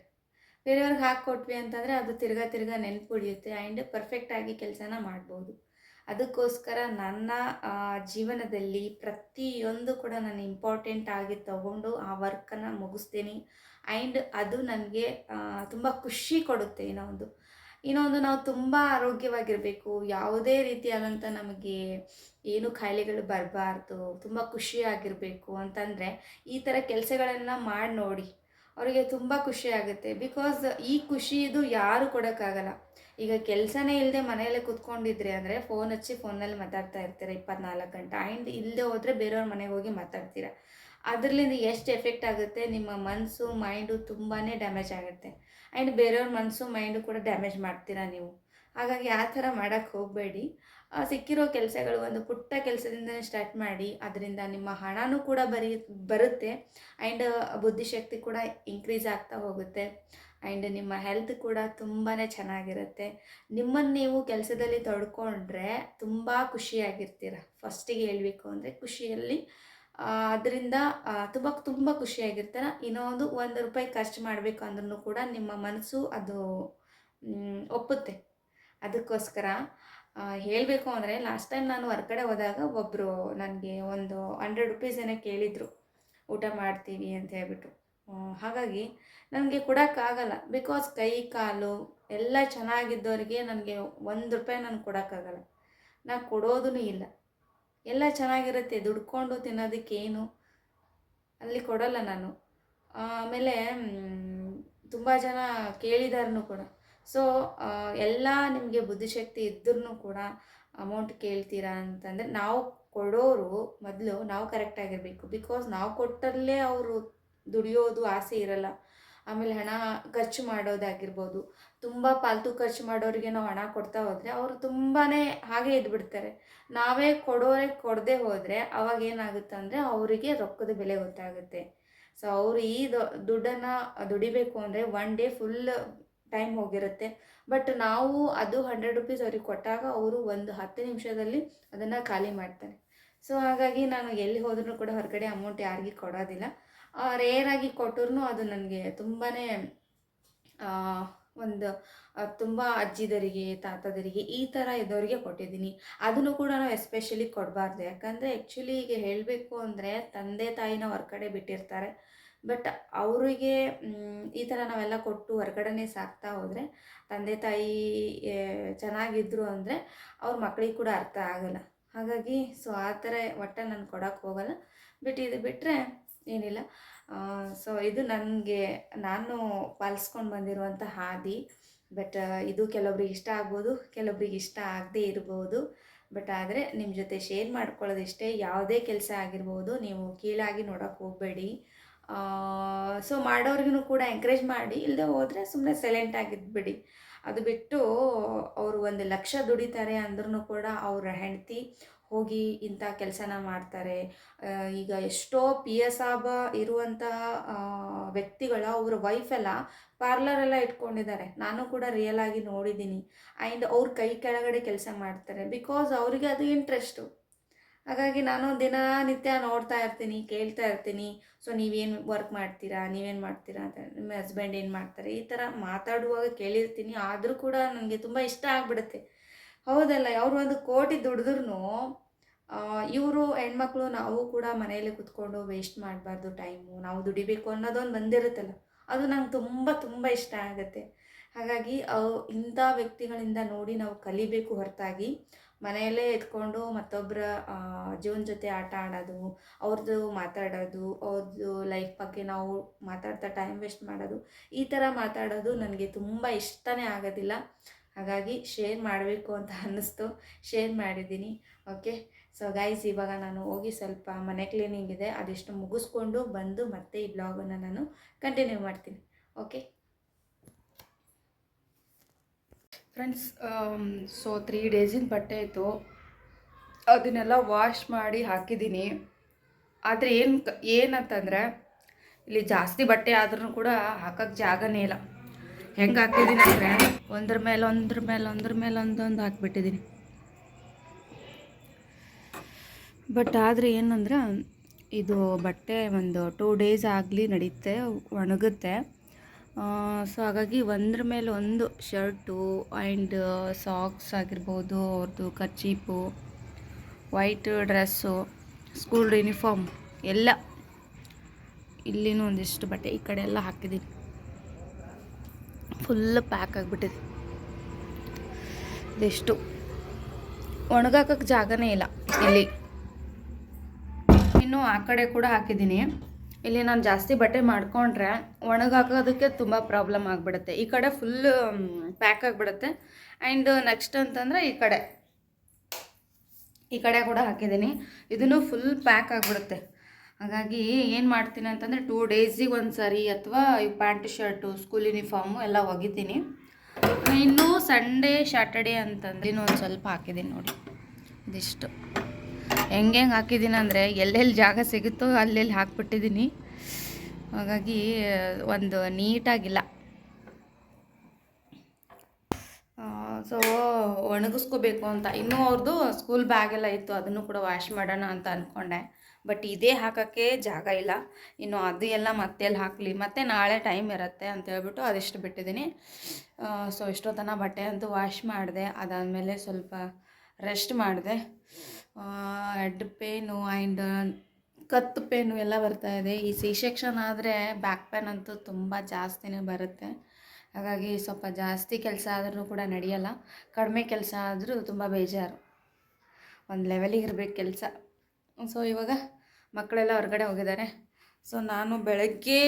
ಬೇರೆಯವ್ರಿಗೆ ಹಾಕ್ಕೊಟ್ವಿ ಅಂತಂದರೆ ಅದು ತಿರ್ಗಾ ನೆನಪು ಉಳಿಯುತ್ತೆ ಆ್ಯಂಡ್ ಪರ್ಫೆಕ್ಟಾಗಿ ಕೆಲಸನ ಮಾಡ್ಬೋದು. ಅದಕ್ಕೋಸ್ಕರ ನನ್ನ ಜೀವನದಲ್ಲಿ ಪ್ರತಿಯೊಂದು ಕೂಡ ನಾನು ಇಂಪಾರ್ಟೆಂಟ್ ಆಗಿ ತಗೊಂಡು ಆ ವರ್ಕನ್ನು ಮುಗಿಸ್ತೀನಿ. ಆ್ಯಂಡ್ ಅದು ನನಗೆ ತುಂಬ ಖುಷಿ ಕೊಡುತ್ತೆ. ಇನ್ನೊಂದು ನಾವು ತುಂಬ ಆರೋಗ್ಯವಾಗಿರಬೇಕು, ಯಾವುದೇ ರೀತಿಯಾದಂಥ ನಮಗೆ ಏನು ಕಾಯಿಲೆಗಳು ಬರಬಾರ್ದು, ತುಂಬ ಖುಷಿಯಾಗಿರಬೇಕು ಅಂತಂದರೆ ಈ ಥರ ಕೆಲಸಗಳನ್ನು ಮಾಡಿ ನೋಡಿ. ಅವರಿಗೆ ತುಂಬ ಖುಷಿ ಆಗುತ್ತೆ. ಬಿಕಾಸ್ ಈ ಖುಷಿ ಇದು ಯಾರು ಕೊಡೋಕ್ಕಾಗಲ್ಲ. ಈಗ ಕೆಲಸನೇ ಇಲ್ಲದೆ ಮನೆಯಲ್ಲೇ ಕೂತ್ಕೊಂಡಿದ್ರೆ ಅಂದರೆ ಫೋನ್ ಹಚ್ಚಿ ಫೋನಲ್ಲಿ ಮಾತಾಡ್ತಾ ಇರ್ತೀರ 24 ಗಂಟೆ. ಆ್ಯಂಡ್ ಇಲ್ಲದೆ ಹೋದರೆ ಬೇರೆಯವ್ರ ಮನೆಗೆ ಹೋಗಿ ಮಾತಾಡ್ತೀರ. ಅದರಿಂದ ಎಷ್ಟು ಎಫೆಕ್ಟ್ ಆಗುತ್ತೆ, ನಿಮ್ಮ ಮನಸ್ಸು ಮೈಂಡು ತುಂಬಾ ಡ್ಯಾಮೇಜ್ ಆಗುತ್ತೆ. ಆ್ಯಂಡ್ ಬೇರೆಯವ್ರ ಮನಸ್ಸು ಮೈಂಡು ಕೂಡ ಡ್ಯಾಮೇಜ್ ಮಾಡ್ತೀರಾ ನೀವು. ಹಾಗಾಗಿ ಆ ಥರ ಮಾಡೋಕ್ಕೆ ಹೋಗಬೇಡಿ. ಸಿಕ್ಕಿರೋ ಕೆಲಸಗಳು ಒಂದು ಪುಟ್ಟ ಕೆಲಸದಿಂದನೇ ಸ್ಟಾರ್ಟ್ ಮಾಡಿ. ಅದರಿಂದ ನಿಮ್ಮ ಹಣನೂ ಕೂಡ ಬರುತ್ತೆ ಆ್ಯಂಡ್ ಬುದ್ಧಿಶಕ್ತಿ ಕೂಡ ಇನ್ಕ್ರೀಸ್ ಆಗ್ತಾ ಹೋಗುತ್ತೆ. ಆ್ಯಂಡ್ ನಿಮ್ಮ ಹೆಲ್ತ್ ಕೂಡ ತುಂಬಾ ಚೆನ್ನಾಗಿರುತ್ತೆ. ನಿಮ್ಮನ್ನು ನೀವು ಕೆಲಸದಲ್ಲಿ ತೊಡ್ಕೊಂಡ್ರೆ ತುಂಬ ಖುಷಿಯಾಗಿರ್ತೀರ. ಫಸ್ಟಿಗೆ ಹೇಳಬೇಕು ಅಂದರೆ ಖುಷಿಯಲ್ಲಿ ಅದರಿಂದ ತುಂಬ ತುಂಬ ಖುಷಿಯಾಗಿರ್ತೀರ. ಇನ್ನೊಂದು ₹1 ಖರ್ಚು ಮಾಡಬೇಕು ಅಂದ್ರೂ ಕೂಡ ನಿಮ್ಮ ಮನಸ್ಸು ಅದು ಒಪ್ಪುತ್ತೆ. ಅದಕ್ಕೋಸ್ಕರ ಹೇಳಬೇಕು ಅಂದರೆ ಲಾಸ್ಟ್ ಟೈಮ್ ನಾನು ಹೊರ್ಗಡೆ ಹೋದಾಗ ಒಬ್ಬರು ನನಗೆ ಒಂದು ₹100 ಏನೋ ಕೇಳಿದರು, ಊಟ ಮಾಡ್ತೀವಿ ಅಂತ ಹೇಳ್ಬಿಟ್ಟು. ಹಾಗಾಗಿ ನನಗೆ ಕೊಡೋಕ್ಕಾಗಲ್ಲ. ಬಿಕಾಸ್ ಕೈ ಕಾಲು ಎಲ್ಲ ಚೆನ್ನಾಗಿದ್ದವ್ರಿಗೆ ನನಗೆ ₹1 ನಾನು ಕೊಡೋಕ್ಕಾಗಲ್ಲ. ನಾನು ಕೊಡೋದೂ ಇಲ್ಲ. ಎಲ್ಲ ಚೆನ್ನಾಗಿರುತ್ತೆ, ದುಡ್ಕೊಂಡು ತಿನ್ನೋದಕ್ಕೇನು ಅಲ್ಲಿ ಕೊಡೋಲ್ಲ ನಾನು. ಆಮೇಲೆ ತುಂಬ ಜನ ಕೇಳಿದಾರನು ಕೂಡ. ಸೊ ಎಲ್ಲ ನಿಮಗೆ ಬುದ್ಧಿಶಕ್ತಿ ಇದ್ರೂ ಕೂಡ ಅಮೌಂಟ್ ಕೇಳ್ತೀರಾ ಅಂತಂದರೆ, ನಾವು ಕೊಡೋರು ಮೊದಲು ನಾವು ಕರೆಕ್ಟಾಗಿರಬೇಕು. ಬಿಕಾಸ್ ನಾವು ಕೊಟ್ಟಲ್ಲೇ ಅವರು ದುಡಿಯೋದು ಆಸೆ ಇರಲ್ಲ. ಆಮೇಲೆ ಹಣ ಖರ್ಚು ಮಾಡೋದಾಗಿರ್ಬೋದು, ತುಂಬ ಪಾಲ್ತು ಖರ್ಚು ಮಾಡೋರಿಗೆ ನಾವು ಹಣ ಕೊಡ್ತಾ ಹೋದರೆ ಅವರು ತುಂಬಾ ಹಾಗೆ ಇದ್ಬಿಡ್ತಾರೆ. ನಾವೇ ಕೊಡದೆ ಹೋದರೆ ಅವಾಗ ಏನಾಗುತ್ತೆ ಅಂದರೆ ಅವರಿಗೆ ರೊಕ್ಕದ ಬೆಲೆ ಗೊತ್ತಾಗುತ್ತೆ. ಸೊ ಅವರು ಈ ದುಡ್ಡನ್ನು ದುಡಿಬೇಕು ಅಂದರೆ 1 ಡೇ ಫುಲ್ ಟೈಮ್ ಹೋಗಿರುತ್ತೆ. ಬಟ್ ನಾವು ಅದು ₹100 ಅವ್ರಿಗೆ ಕೊಟ್ಟಾಗ ಅವರು ಒಂದು 10 ನಿಮಿಷದಲ್ಲಿ ಅದನ್ನು ಖಾಲಿ ಮಾಡ್ತಾರೆ. ಸೊ ಹಾಗಾಗಿ ನಾನು ಎಲ್ಲಿ ಹೋದ್ರೂ ಕೂಡ ಹೊರಗಡೆ ಅಮೌಂಟ್ ಯಾರಿಗೂ ಕೊಡೋದಿಲ್ಲ. ರೇರಾಗಿ ಕೊಟ್ಟರು ಅದು ನನಗೆ ತುಂಬಾ ಒಂದು ತುಂಬ ಅಜ್ಜಿದರಿಗೆ, ತಾತದರಿಗೆ ಈ ಥರ ಇದ್ದವರಿಗೆ ಕೊಟ್ಟಿದ್ದೀನಿ. ಅದನ್ನು ಕೂಡ ನಾವು ಎಸ್ಪೆಷಲಿ ಕೊಡಬಾರ್ದು. ಯಾಕಂದರೆ ಆ್ಯಕ್ಚುಲಿ ಈಗ ಹೇಳಬೇಕು ಅಂದರೆ ತಂದೆ ತಾಯಿನ ಹೊರಗಡೆ ಬಿಟ್ಟಿರ್ತಾರೆ. ಬಟ್ ಅವರಿಗೆ ಈ ಥರ ನಾವೆಲ್ಲ ಕೊಟ್ಟು ಹೊರಗಡೆನೇ ಸಾಕ್ತಾ ಹೋದರೆ ತಂದೆ ತಾಯಿ ಚೆನ್ನಾಗಿದ್ದರು ಅಂದರೆ ಅವ್ರ ಮಕ್ಕಳಿಗೆ ಕೂಡ ಅರ್ಥ ಆಗೋಲ್ಲ. ಹಾಗಾಗಿ ಸೊ ಆ ಥರ ಒಟ್ಟು ನಾನು ಕೊಡೋಕ್ಕೆ ಹೋಗಲ್ಲ. ಬಟ್ ಇದು ಬಿಟ್ಟರೆ ಏನಿಲ್ಲ. ಸೊ ಇದು ನಾನು ಪಾಲಿಸ್ಕೊಂಡು ಬಂದಿರುವಂಥ ಹಾದಿ. ಬಟ್ ಇದು ಕೆಲವೊಬ್ರಿಗೆ ಇಷ್ಟ ಆಗ್ಬೋದು, ಕೆಲವೊಬ್ರಿಗೆ ಇಷ್ಟ ಆಗದೇ ಇರ್ಬೋದು. ಬಟ್ ಆದರೆ ನಿಮ್ಮ ಜೊತೆ ಶೇರ್ ಮಾಡ್ಕೊಳ್ಳೋದಿಷ್ಟೇ. ಯಾವುದೇ ಕೆಲಸ ಆಗಿರ್ಬೋದು ನೀವು ಕೀಳಾಗಿ ನೋಡೋಕ್ಕೆ ಹೋಗಬೇಡಿ. ಸೊ ಮಾಡೋರಿಗೂ ಕೂಡ ಎಂಕರೇಜ್ ಮಾಡಿ, ಇಲ್ಲದೆ ಹೋದರೆ ಸುಮ್ಮನೆ ಸೈಲೆಂಟಾಗಿದ್ಬಿಡಿ. ಅದು ಬಿಟ್ಟು ಅವರು 1,00,000 ದುಡಿತಾರೆ ಅಂದ್ರೂ ಕೂಡ ಅವರ ಹೆಂಡತಿ ಹೋಗಿ ಇಂಥ ಕೆಲಸನ ಮಾಡ್ತಾರೆ. ಈಗ ಎಷ್ಟೋ PS ಇರುವಂತಹ ವ್ಯಕ್ತಿಗಳು ಅವರ ವೈಫೆಲ್ಲ ಪಾರ್ಲರೆಲ್ಲ ಇಟ್ಕೊಂಡಿದ್ದಾರೆ. ನಾನು ಕೂಡ ರಿಯಲ್ ಆಗಿ ನೋಡಿದ್ದೀನಿ. ಆ್ಯಂಡ್ ಅವ್ರ ಕೈ ಕೆಳಗಡೆ ಕೆಲಸ ಮಾಡ್ತಾರೆ. ಬಿಕಾಸ್ ಅವರಿಗೆ ಅದು ಇಂಟ್ರೆಸ್ಟು. ಹಾಗಾಗಿ ನಾನು ದಿನನಿತ್ಯ ನೋಡ್ತಾ ಇರ್ತೀನಿ, ಕೇಳ್ತಾ ಇರ್ತೀನಿ. ಸೊ ನೀವೇನು ವರ್ಕ್ ಮಾಡ್ತೀರಾ, ನೀವೇನು ಮಾಡ್ತೀರಾ ಅಂತ, ನಿಮ್ಮ ಹಸ್ಬೆಂಡ್ ಏನು ಮಾಡ್ತಾರೆ, ಈ ಥರ ಮಾತಾಡುವಾಗ ಕೇಳಿರ್ತೀನಿ. ಆದರೂ ಕೂಡ ನನಗೆ ತುಂಬ ಇಷ್ಟ ಆಗಿಬಿಡುತ್ತೆ. ಹೌದಲ್ಲ, ಅವರು 1 ಕೋಟಿ ದುಡಿದ್ರೂ ಇವರು ಹೆಣ್ಮಕ್ಳು ನಾವು ಕೂಡ ಮನೆಯಲ್ಲಿ ಕೂತ್ಕೊಂಡು ವೇಸ್ಟ್ ಮಾಡಬಾರ್ದು ಟೈಮು. ನಾವು ದುಡಿಬೇಕು ಅನ್ನೋದೊಂದು ಬಂದಿರುತ್ತಲ್ಲ, ಅದು ನಂಗೆ ತುಂಬ ತುಂಬ ಇಷ್ಟ ಆಗುತ್ತೆ. ಹಾಗಾಗಿ ಇಂಥ ವ್ಯಕ್ತಿಗಳಿಂದ ನೋಡಿ ನಾವು ಕಲಿಬೇಕು ಹೊರತಾಗಿ ಮನೆಯಲ್ಲೇ ಎತ್ಕೊಂಡು ಮತ್ತೊಬ್ಬರ ಜೀವನ ಜೊತೆ ಆಟ ಆಡೋದು, ಅವ್ರದ್ದು ಮಾತಾಡೋದು, ಅವ್ರದ್ದು ಲೈಫ್ ಬಗ್ಗೆ ನಾವು ಮಾತಾಡ್ತಾ ಟೈಮ್ ವೇಸ್ಟ್ ಮಾಡೋದು, ಈ ಥರ ಮಾತಾಡೋದು ನನಗೆ ತುಂಬ ಇಷ್ಟನೇ ಆಗೋದಿಲ್ಲ. ಹಾಗಾಗಿ ಶೇರ್ ಮಾಡಬೇಕು ಅಂತ ಅನ್ನಿಸ್ತು, ಶೇರ್ ಮಾಡಿದ್ದೀನಿ. ಓಕೆ, ಸೊ ಗೈಸ್, ಇವಾಗ ನಾನು ಹೋಗಿ ಸ್ವಲ್ಪ ಮನೆ ಕ್ಲೀನಿಂಗ್ ಇದೆ, ಅದೆಷ್ಟು ಮುಗಿಸ್ಕೊಂಡು ಬಂದು ಮತ್ತೆ ಈ ಬ್ಲಾಗನ್ನು ನಾನು ಕಂಟಿನ್ಯೂ ಮಾಡ್ತೀನಿ. ಓಕೆ ಫ್ರೆಂಡ್ಸ್, ಸೊ 3 ಡೇಸಿನ ಬಟ್ಟೆ ಇತ್ತು, ಅದನ್ನೆಲ್ಲ ವಾಶ್ ಮಾಡಿ ಹಾಕಿದ್ದೀನಿ. ಆದರೆ ಏನಂತಂದರೆ ಇಲ್ಲಿ ಜಾಸ್ತಿ ಬಟ್ಟೆ ಆದ್ರೂ ಕೂಡ ಹಾಕೋಕ್ಕೆ ಜಾಗನೇ ಇಲ್ಲ. ಹೆಂಗೆ ಹಾಕಿದ್ದೀನಿ ಅಂದರೆ ಒಂದ್ರ ಮೇಲೆ ಒಂದೊಂದು ಹಾಕ್ಬಿಟ್ಟಿದ್ದೀನಿ. ಬಟ್ ಆದರೆ ಏನಂದ್ರೆ ಇದು ಬಟ್ಟೆ ಒಂದು 2 ಡೇಸ್ ಆಗಲಿ ನಡೀತೆ, ಒಣಗುತ್ತೆ. ಸೊ ಹಾಗಾಗಿ ಒಂದ್ರ ಮೇಲೆ ಒಂದು ಶರ್ಟು ಆ್ಯಂಡ್ ಸಾಕ್ಸ್ ಆಗಿರ್ಬೋದು, ಅವ್ರದ್ದು ಕರ್ಚೀಪು, ವೈಟ್ ಡ್ರೆಸ್ಸು, ಸ್ಕೂಲ್ ಯೂನಿಫಾರ್ಮ್ ಎಲ್ಲ ಇಲ್ಲಿನೂ ಒಂದಿಷ್ಟು ಬಟ್ಟೆ ಈ ಕಡೆ ಎಲ್ಲ ಹಾಕಿದ್ದೀನಿ. ಫುಲ್ ಪ್ಯಾಕ್ ಆಗಿಬಿಟ್ಟಿದೆ. ಇದೆಷ್ಟು ಒಣಗಾಕಕ್ಕೆ ಜಾಗನೇ ಇಲ್ಲ ಇಲ್ಲಿ. ಇನ್ನು ಆ ಕಡೆ ಕೂಡ ಹಾಕಿದ್ದೀನಿ. ಇಲ್ಲಿ ನಾನು ಜಾಸ್ತಿ ಬಟ್ಟೆ ಮಾಡಿಕೊಂಡ್ರೆ ಒಣಗಾಕೋದಕ್ಕೆ ತುಂಬ ಪ್ರಾಬ್ಲಮ್ ಆಗಿಬಿಡುತ್ತೆ. ಈ ಕಡೆ ಫುಲ್ ಪ್ಯಾಕ್ ಆಗಿಬಿಡುತ್ತೆ. ಆ್ಯಂಡ್ ನೆಕ್ಸ್ಟ್ ಅಂತಂದರೆ ಈ ಕಡೆ ಕೂಡ ಹಾಕಿದ್ದೀನಿ, ಇದನ್ನು ಫುಲ್ ಪ್ಯಾಕ್ ಆಗಿಬಿಡುತ್ತೆ. ಹಾಗಾಗಿ ಏನು ಮಾಡ್ತೀನಿ ಅಂತಂದರೆ 2 ಡೇಸಿಗೆ ಒಂದು ಸಾರಿ ಅಥವಾ ಈ ಪ್ಯಾಂಟ್ ಶರ್ಟು, ಸ್ಕೂಲ್ ಯೂನಿಫಾರ್ಮು ಎಲ್ಲ ಒಗಿತೀನಿ. ಇನ್ನು ಸಂಡೇ ಸ್ಯಾಟರ್ಡೇ ಅಂತಂದ್ರೆ ಇನ್ನೊಂದು ಸ್ವಲ್ಪ ಹಾಕಿದ್ದೀನಿ ನೋಡಿ. ಇದಿಷ್ಟು ಹೆಂಗೆ ಹಾಕಿದ್ದೀನಿ ಅಂದರೆ ಎಲ್ಲೆಲ್ಲಿ ಜಾಗ ಸಿಗುತ್ತೋ ಅಲ್ಲೆಲ್ಲಿ ಹಾಕ್ಬಿಟ್ಟಿದ್ದೀನಿ. ಹಾಗಾಗಿ ಒಂದು ನೀಟಾಗಿಲ್ಲ. ಸೊ ಒಣಗಿಸ್ಕೋಬೇಕು ಅಂತ. ಇನ್ನೂ ಅವ್ರದ್ದು ಸ್ಕೂಲ್ ಬ್ಯಾಗೆಲ್ಲ ಇತ್ತು, ಅದನ್ನು ಕೂಡ ವಾಶ್ ಮಾಡೋಣ ಅಂತ ಅಂದ್ಕೊಂಡೆ. ಬಟ್ ಇದೇ ಹಾಕೋಕ್ಕೆ ಜಾಗ ಇಲ್ಲ. ಇನ್ನು ಅದು ಎಲ್ಲ ಮತ್ತೆಲ್ಲಿ ಹಾಕಲಿ, ಮತ್ತು ನಾಳೆ ಟೈಮ್ ಇರುತ್ತೆ ಅಂತ ಹೇಳ್ಬಿಟ್ಟು ಅದೆಷ್ಟು ಬಿಟ್ಟಿದ್ದೀನಿ. ಸೊ ಇಷ್ಟೊತ್ತನ ಬಟ್ಟೆ ಅಂತೂ ವಾಶ್ ಮಾಡಿದೆ. ಅದಾದಮೇಲೆ ಸ್ವಲ್ಪ ರೆಸ್ಟ್ ಮಾಡಿದೆ. ಹೆಡ್ ಪೇನು ಆ್ಯಂಡ್ ಕತ್ತು ಪೇನು ಎಲ್ಲ ಬರ್ತಾಯಿದೆ. ಈ ಸಿ ಸೆಕ್ಷನ್ ಆದರೆ ಬ್ಯಾಕ್ ಪೇನ್ ಅಂತೂ ತುಂಬ ಜಾಸ್ತಿನೇ ಬರುತ್ತೆ. ಹಾಗಾಗಿ ಸ್ವಲ್ಪ ಜಾಸ್ತಿ ಕೆಲಸ ಆದ್ರೂ ಕೂಡ ನಡೆಯಲ್ಲ, ಕಡಿಮೆ ಕೆಲಸ ಆದರೂ ತುಂಬ ಬೇಜಾರು. ಒಂದು ಲೆವೆಲಿಗೆ ಇರಬೇಕು ಕೆಲಸ. ಸೊ ಇವಾಗ ಮಕ್ಕಳೆಲ್ಲ ಹೊರಗಡೆ ಹೋಗಿದ್ದಾರೆ. ಸೊ ನಾನು ಬೆಳಗ್ಗೆ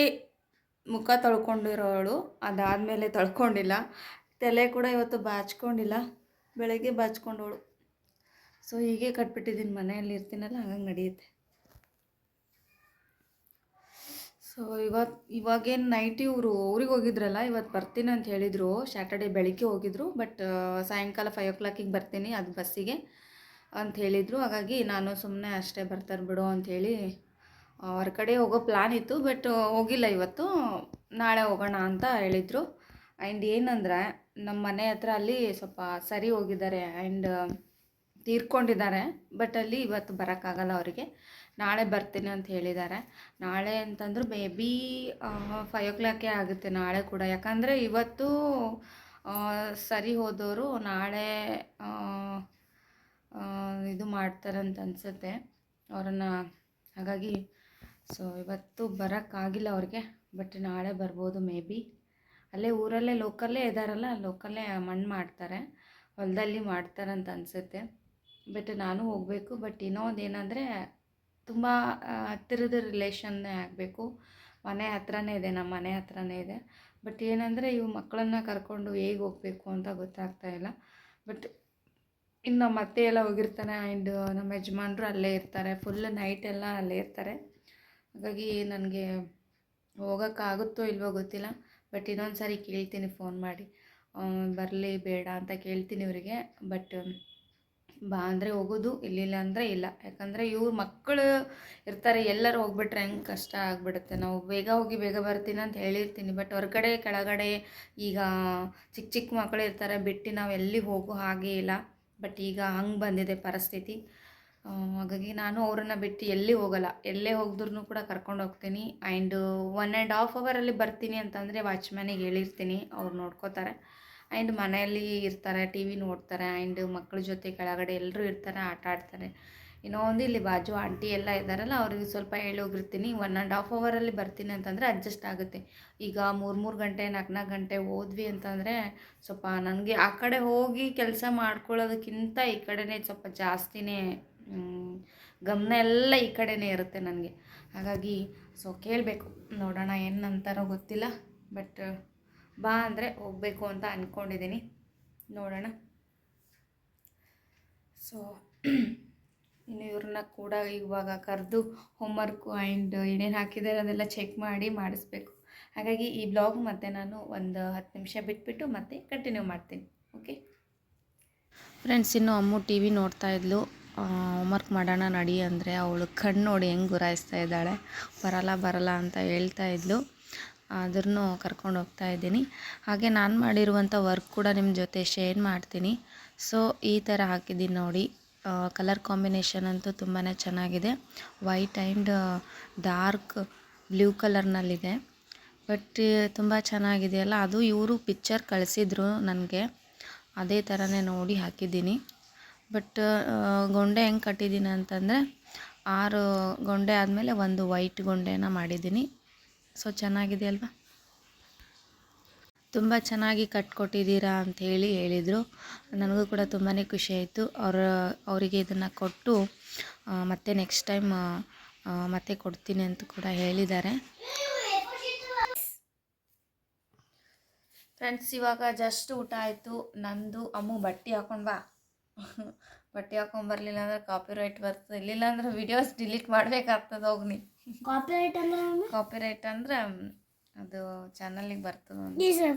ಮುಖ ತೊಳ್ಕೊಂಡಿರೋಳು, ಅದಾದಮೇಲೆ ತೊಳ್ಕೊಂಡಿಲ್ಲ. ತಲೆ ಕೂಡ ಇವತ್ತು ಬಾಚ್ಕೊಂಡಿಲ್ಲ, ಬೆಳಗ್ಗೆ ಬಾಚ್ಕೊಂಡವಳು. ಸೊ ಹೀಗೆ ಕಟ್ಬಿಟ್ಟಿದ್ದೀನಿ, ಮನೆಯಲ್ಲಿ ಇರ್ತೀನಲ್ಲ ಹಾಗಾಗಿ ನಡೆಯುತ್ತೆ. ಸೊ ಇವಾಗೇನು ನೈಟ್ ಇವರು ಊರಿಗೆ ಹೋಗಿದ್ರಲ್ಲ, ಇವತ್ತು ಬರ್ತೀನಿ ಅಂತ ಹೇಳಿದರು. ಸ್ಯಾಟರ್ಡೇ ಬೆಳಿಗ್ಗೆ ಹೋಗಿದ್ರು, ಬಟ್ ಸಾಯಂಕಾಲ 5 o'clock ಬರ್ತೀನಿ ಅದು ಬಸ್ಸಿಗೆ ಅಂತ ಹೇಳಿದರು. ಹಾಗಾಗಿ ನಾನು ಸುಮ್ಮನೆ ಅಷ್ಟೇ ಬರ್ತಾರೆ ಬಿಡು ಅಂಥೇಳಿ ಹೊರಗಡೆ ಹೋಗೋ ಪ್ಲ್ಯಾನ್ ಇತ್ತು, ಬಟ್ ಹೋಗಿಲ್ಲ ಇವತ್ತು. ನಾಳೆ ಹೋಗೋಣ ಅಂತ ಹೇಳಿದರು. ಆ್ಯಂಡ್ ಏನಂದರೆ ನಮ್ಮ ಮನೆ ಹತ್ರ ಅಲ್ಲಿ ಸ್ವಲ್ಪ ಸರಿ ಹೋಗಿದ್ದಾರೆ ಆ್ಯಂಡ್ ತೀರ್ಕೊಂಡಿದ್ದಾರೆ. ಬಟ್ ಅಲ್ಲಿ ಇವತ್ತು ಬರೋಕ್ಕಾಗಲ್ಲ ಅವರಿಗೆ, ನಾಳೆ ಬರ್ತೀನಿ ಅಂತ ಹೇಳಿದ್ದಾರೆ. ನಾಳೆ ಅಂತಂದ್ರೆ ಮೇ ಬಿ 5 o'clock ಆಗುತ್ತೆ ನಾಳೆ ಕೂಡ. ಯಾಕಂದರೆ ಇವತ್ತು ಸರಿ ಹೋದವರು ನಾಳೆ ಇದು ಮಾಡ್ತಾರಂತ ಅನಿಸುತ್ತೆ ಅವರನ್ನು. ಹಾಗಾಗಿ ಸೊ ಇವತ್ತು ಬರೋಕ್ಕಾಗಿಲ್ಲ ಅವ್ರಿಗೆ, ಬಟ್ ನಾಳೆ ಬರ್ಬೋದು ಮೇ ಬಿ. ಅಲ್ಲೇ ಊರಲ್ಲೇ ಲೋಕಲ್ಲೇ ಇದ್ದಾರಲ್ಲ, ಲೋಕಲ್ಲೇ ಮಣ್ಣು ಮಾಡ್ತಾರೆ, ಹೊಲದಲ್ಲಿ ಮಾಡ್ತಾರಂತ ಅನಿಸುತ್ತೆ. ಬಟ್ ನಾನು ಹೋಗಬೇಕು. ಬಟ್ ಇನ್ನೂ ಒಂದು ಏನಂದರೆ ತುಂಬ ಹತ್ತಿರದ ರಿಲೇಷನ್ನೇ ಆಗಬೇಕು. ಮನೆ ಹತ್ರನೇ ಇದೆ, ನಮ್ಮ ಮನೆ ಹತ್ರನೇ ಇದೆ. ಬಟ್ ಏನಂದರೆ ಇವು ಮಕ್ಕಳನ್ನ ಕರ್ಕೊಂಡು ಹೇಗೆ ಹೋಗಬೇಕು ಅಂತ ಗೊತ್ತಾಗ್ತಾ ಇಲ್ಲ. ಬಟ್ ಇನ್ನು ನಮ್ಮ ಅತ್ತೆ ಎಲ್ಲ ಹೋಗಿರ್ತಾರೆ ಆ್ಯಂಡ್ ನಮ್ಮ ಯಜಮಾನ್ರು ಅಲ್ಲೇ ಇರ್ತಾರೆ, ಫುಲ್ ನೈಟ್ ಎಲ್ಲ ಅಲ್ಲೇ ಇರ್ತಾರೆ. ಹಾಗಾಗಿ ನನಗೆ ಹೋಗೋಕ್ಕಾಗುತ್ತೋ ಇಲ್ವೋ ಗೊತ್ತಿಲ್ಲ. ಬಟ್ ಇನ್ನೊಂದು ಸಾರಿ ಕೇಳ್ತೀನಿ ಫೋನ್ ಮಾಡಿ, ಬರಲಿ ಬೇಡ ಅಂತ ಕೇಳ್ತೀನಿ ಇವರಿಗೆ. ಬಟ್ ಬಾ ಅಂದರೆ ಹೋಗೋದು, ಇಲ್ಲಿಲ್ಲ ಅಂದರೆ ಇಲ್ಲ. ಯಾಕಂದರೆ ಇವ್ರ ಮಕ್ಕಳು ಇರ್ತಾರೆ, ಎಲ್ಲರೂ ಹೋಗ್ಬಿಟ್ರೆ ಹೆಂಗೆ ಕಷ್ಟ ಆಗಿಬಿಡುತ್ತೆ. ನಾವು ಬೇಗ ಹೋಗಿ ಬೇಗ ಬರ್ತೀನಿ ಅಂತ ಹೇಳಿರ್ತೀನಿ, ಬಟ್ ಹೊರಗಡೆ ಕೆಳಗಡೆ ಈಗ ಚಿಕ್ಕ ಚಿಕ್ಕ ಮಕ್ಕಳು ಇರ್ತಾರೆ, ಬಿಟ್ಟು ನಾವು ಎಲ್ಲಿ ಹೋಗೋ ಹಾಗೆ ಇಲ್ಲ. ಬಟ್ ಈಗ ಹಂಗೆ ಬಂದಿದೆ ಪರಿಸ್ಥಿತಿ. ಹಾಗಾಗಿ ನಾನು ಅವರನ್ನು ಬಿಟ್ಟು ಎಲ್ಲಿ ಹೋಗಲ್ಲ, ಎಲ್ಲೇ ಹೋಗಿದ್ರೂ ಕೂಡ ಕರ್ಕೊಂಡು ಹೋಗ್ತೀನಿ. ಆ್ಯಂಡ್ 1.5 hour ಬರ್ತೀನಿ ಅಂತಂದರೆ ವಾಚ್ಮ್ಯಾನಿಗೆ ಹೇಳಿರ್ತೀನಿ, ಅವ್ರು ನೋಡ್ಕೋತಾರೆ. ಆ್ಯಂಡ್ ಮನೆಯಲ್ಲಿ ಇರ್ತಾರೆ, ಟಿ ವಿ ನೋಡ್ತಾರೆ, ಆ್ಯಂಡ್ ಮಕ್ಕಳ ಜೊತೆ ಕೆಳಗಡೆ ಎಲ್ಲರೂ ಇರ್ತಾರೆ, ಆಟ ಆಡ್ತಾರೆ. ಇನ್ನೂ ಒಂದು ಇಲ್ಲಿ ಬಾಜು ಆಂಟಿ ಎಲ್ಲ ಇದ್ದಾರಲ್ಲ, ಅವ್ರಿಗೆ ಸ್ವಲ್ಪ ಹೇಳಿ ಹೋಗಿರ್ತೀನಿ 1.5 hour ಬರ್ತೀನಿ ಅಂತಂದರೆ ಅಡ್ಜಸ್ಟ್ ಆಗುತ್ತೆ. ಈಗ 3 ಗಂಟೆ 4 ಗಂಟೆ ಹೋದ್ವಿ ಅಂತಂದರೆ ಸ್ವಲ್ಪ ನನಗೆ ಆ ಕಡೆ ಹೋಗಿ ಕೆಲಸ ಮಾಡ್ಕೊಳ್ಳೋದಕ್ಕಿಂತ ಈ ಕಡೆನೇ ಸ್ವಲ್ಪ ಜಾಸ್ತಿನೇ ಗಮನ ಎಲ್ಲ ಈ ಕಡೆನೇ ಇರುತ್ತೆ ನನಗೆ. ಹಾಗಾಗಿ ಸೊ ಕೇಳಬೇಕು, ನೋಡೋಣ ಏನಂತಾರೋ ಗೊತ್ತಿಲ್ಲ. ಬಟ್ ಬಾ ಅಂದರೆ ಹೋಗಬೇಕು ಅಂತ ಅಂದ್ಕೊಂಡಿದ್ದೀನಿ, ನೋಡೋಣ. ಸೊ ಇನ್ನು ಇವ್ರನ್ನ ಕೂಡ ಇವಾಗ ಕರೆದು ಹೋಮ್ವರ್ಕು ಆ್ಯಂಡ್ ಏನೇನು ಹಾಕಿದ್ದಾರೆ ಅದೆಲ್ಲ ಚೆಕ್ ಮಾಡಿ ಮಾಡಿಸ್ಬೇಕು. ಹಾಗಾಗಿ ಈ ಬ್ಲಾಗ್ ಮತ್ತೆ ನಾನು ಒಂದು 10 ನಿಮಿಷ ಬಿಟ್ಬಿಟ್ಟು ಮತ್ತೆ ಕಂಟಿನ್ಯೂ ಮಾಡ್ತೀನಿ. ಓಕೆ ಫ್ರೆಂಡ್ಸ್, ಇನ್ನು ಅಮ್ಮು ಟಿ ವಿ ನೋಡ್ತಾ ಇದ್ಲು. ಹೋಮ್ವರ್ಕ್ ಮಾಡೋಣ ನಡಿ ಅಂದರೆ ಅವಳು ಕಣ್ಣು ನೋಡಿ ಹೆಂಗೆ ಗುರಾಯಿಸ್ತಾ ಇದ್ದಾಳೆ, ಬರಲ್ಲ ಅಂತ ಹೇಳ್ತಾ ಇದ್ಲು. ಆದ್ರೂ ಕರ್ಕೊಂಡು ಹೋಗ್ತಾ ಇದ್ದೀನಿ. ಹಾಗೆ ನಾನು ಮಾಡಿರುವಂಥ ವರ್ಕ್ ಕೂಡ ನಿಮ್ಮ ಜೊತೆ ಶೇರ್ ಮಾಡ್ತೀನಿ. ಸೊ ಈ ಥರ ಹಾಕಿದ್ದೀನಿ ನೋಡಿ, ಕಲರ್ ಕಾಂಬಿನೇಷನ್ ಅಂತೂ ತುಂಬಾ ಚೆನ್ನಾಗಿದೆ. ವೈಟ್ ಆ್ಯಂಡ್ ಡಾರ್ಕ್ ಬ್ಲೂ ಕಲರ್ನಲ್ಲಿದೆ. ಬಟ್ ತುಂಬ ಚೆನ್ನಾಗಿದೆಯಲ್ಲ, ಅದು ಇವರು ಪಿಕ್ಚರ್ ಕಳಿಸಿದ್ರು ನನಗೆ, ಅದೇ ಥರನೇ ನೋಡಿ ಹಾಕಿದ್ದೀನಿ. ಬಟ್ ಗೊಂಡೆ ಹೆಂಗೆ ಕಟ್ಟಿದ್ದೀನಿ ಅಂತಂದರೆ 6 ಗೊಂಡೆ ಆದಮೇಲೆ ಒಂದು ವೈಟ್ ಗೊಂಡೆನ ಮಾಡಿದ್ದೀನಿ. ಸೊ ಚೆನ್ನಾಗಿದೆ ಅಲ್ವಾ, ತುಂಬ ಚೆನ್ನಾಗಿ ಕಟ್ಕೊಟ್ಟಿದ್ದೀರಾ ಅಂಥೇಳಿ ಹೇಳಿದರು. ನನಗೂ ಕೂಡ ತುಂಬಾ ಖುಷಿ ಆಯಿತು. ಅವರಿಗೆ ಇದನ್ನು ಕೊಟ್ಟು ಮತ್ತೆ ನೆಕ್ಸ್ಟ್ ಟೈಮ್ ಮತ್ತೆ ಕೊಡ್ತೀನಿ ಅಂತ ಕೂಡ ಹೇಳಿದ್ದಾರೆ. ಫ್ರೆಂಡ್ಸ್, ಇವಾಗ ಜಸ್ಟ್ ಊಟ ಆಯಿತು ನಂದು. ಅಮ್ಮು ಬಟ್ಟೆ ಹಾಕೊಂಡು ಬಾ, ಬಟ್ಟೆ ಹಾಕೊಂಡು ಬರಲಿಲ್ಲ ಅಂದರೆ ಕಾಪಿರೈಟ್ ಬರ್ತದೆ, ಇಲ್ಲಿಲ್ಲ ಅಂದ್ರೆ ವಿಡಿಯೋಸ್ ಡಿಲೀಟ್ ಮಾಡಬೇಕಾಗ್ತದೆ. ಹೋಗ್ನಿ, ಕಾಪಿರೈಟ್ ಅಂದರೆ ಅದು ಚಾನಲಿಗೆ ಬರ್ತದೆ.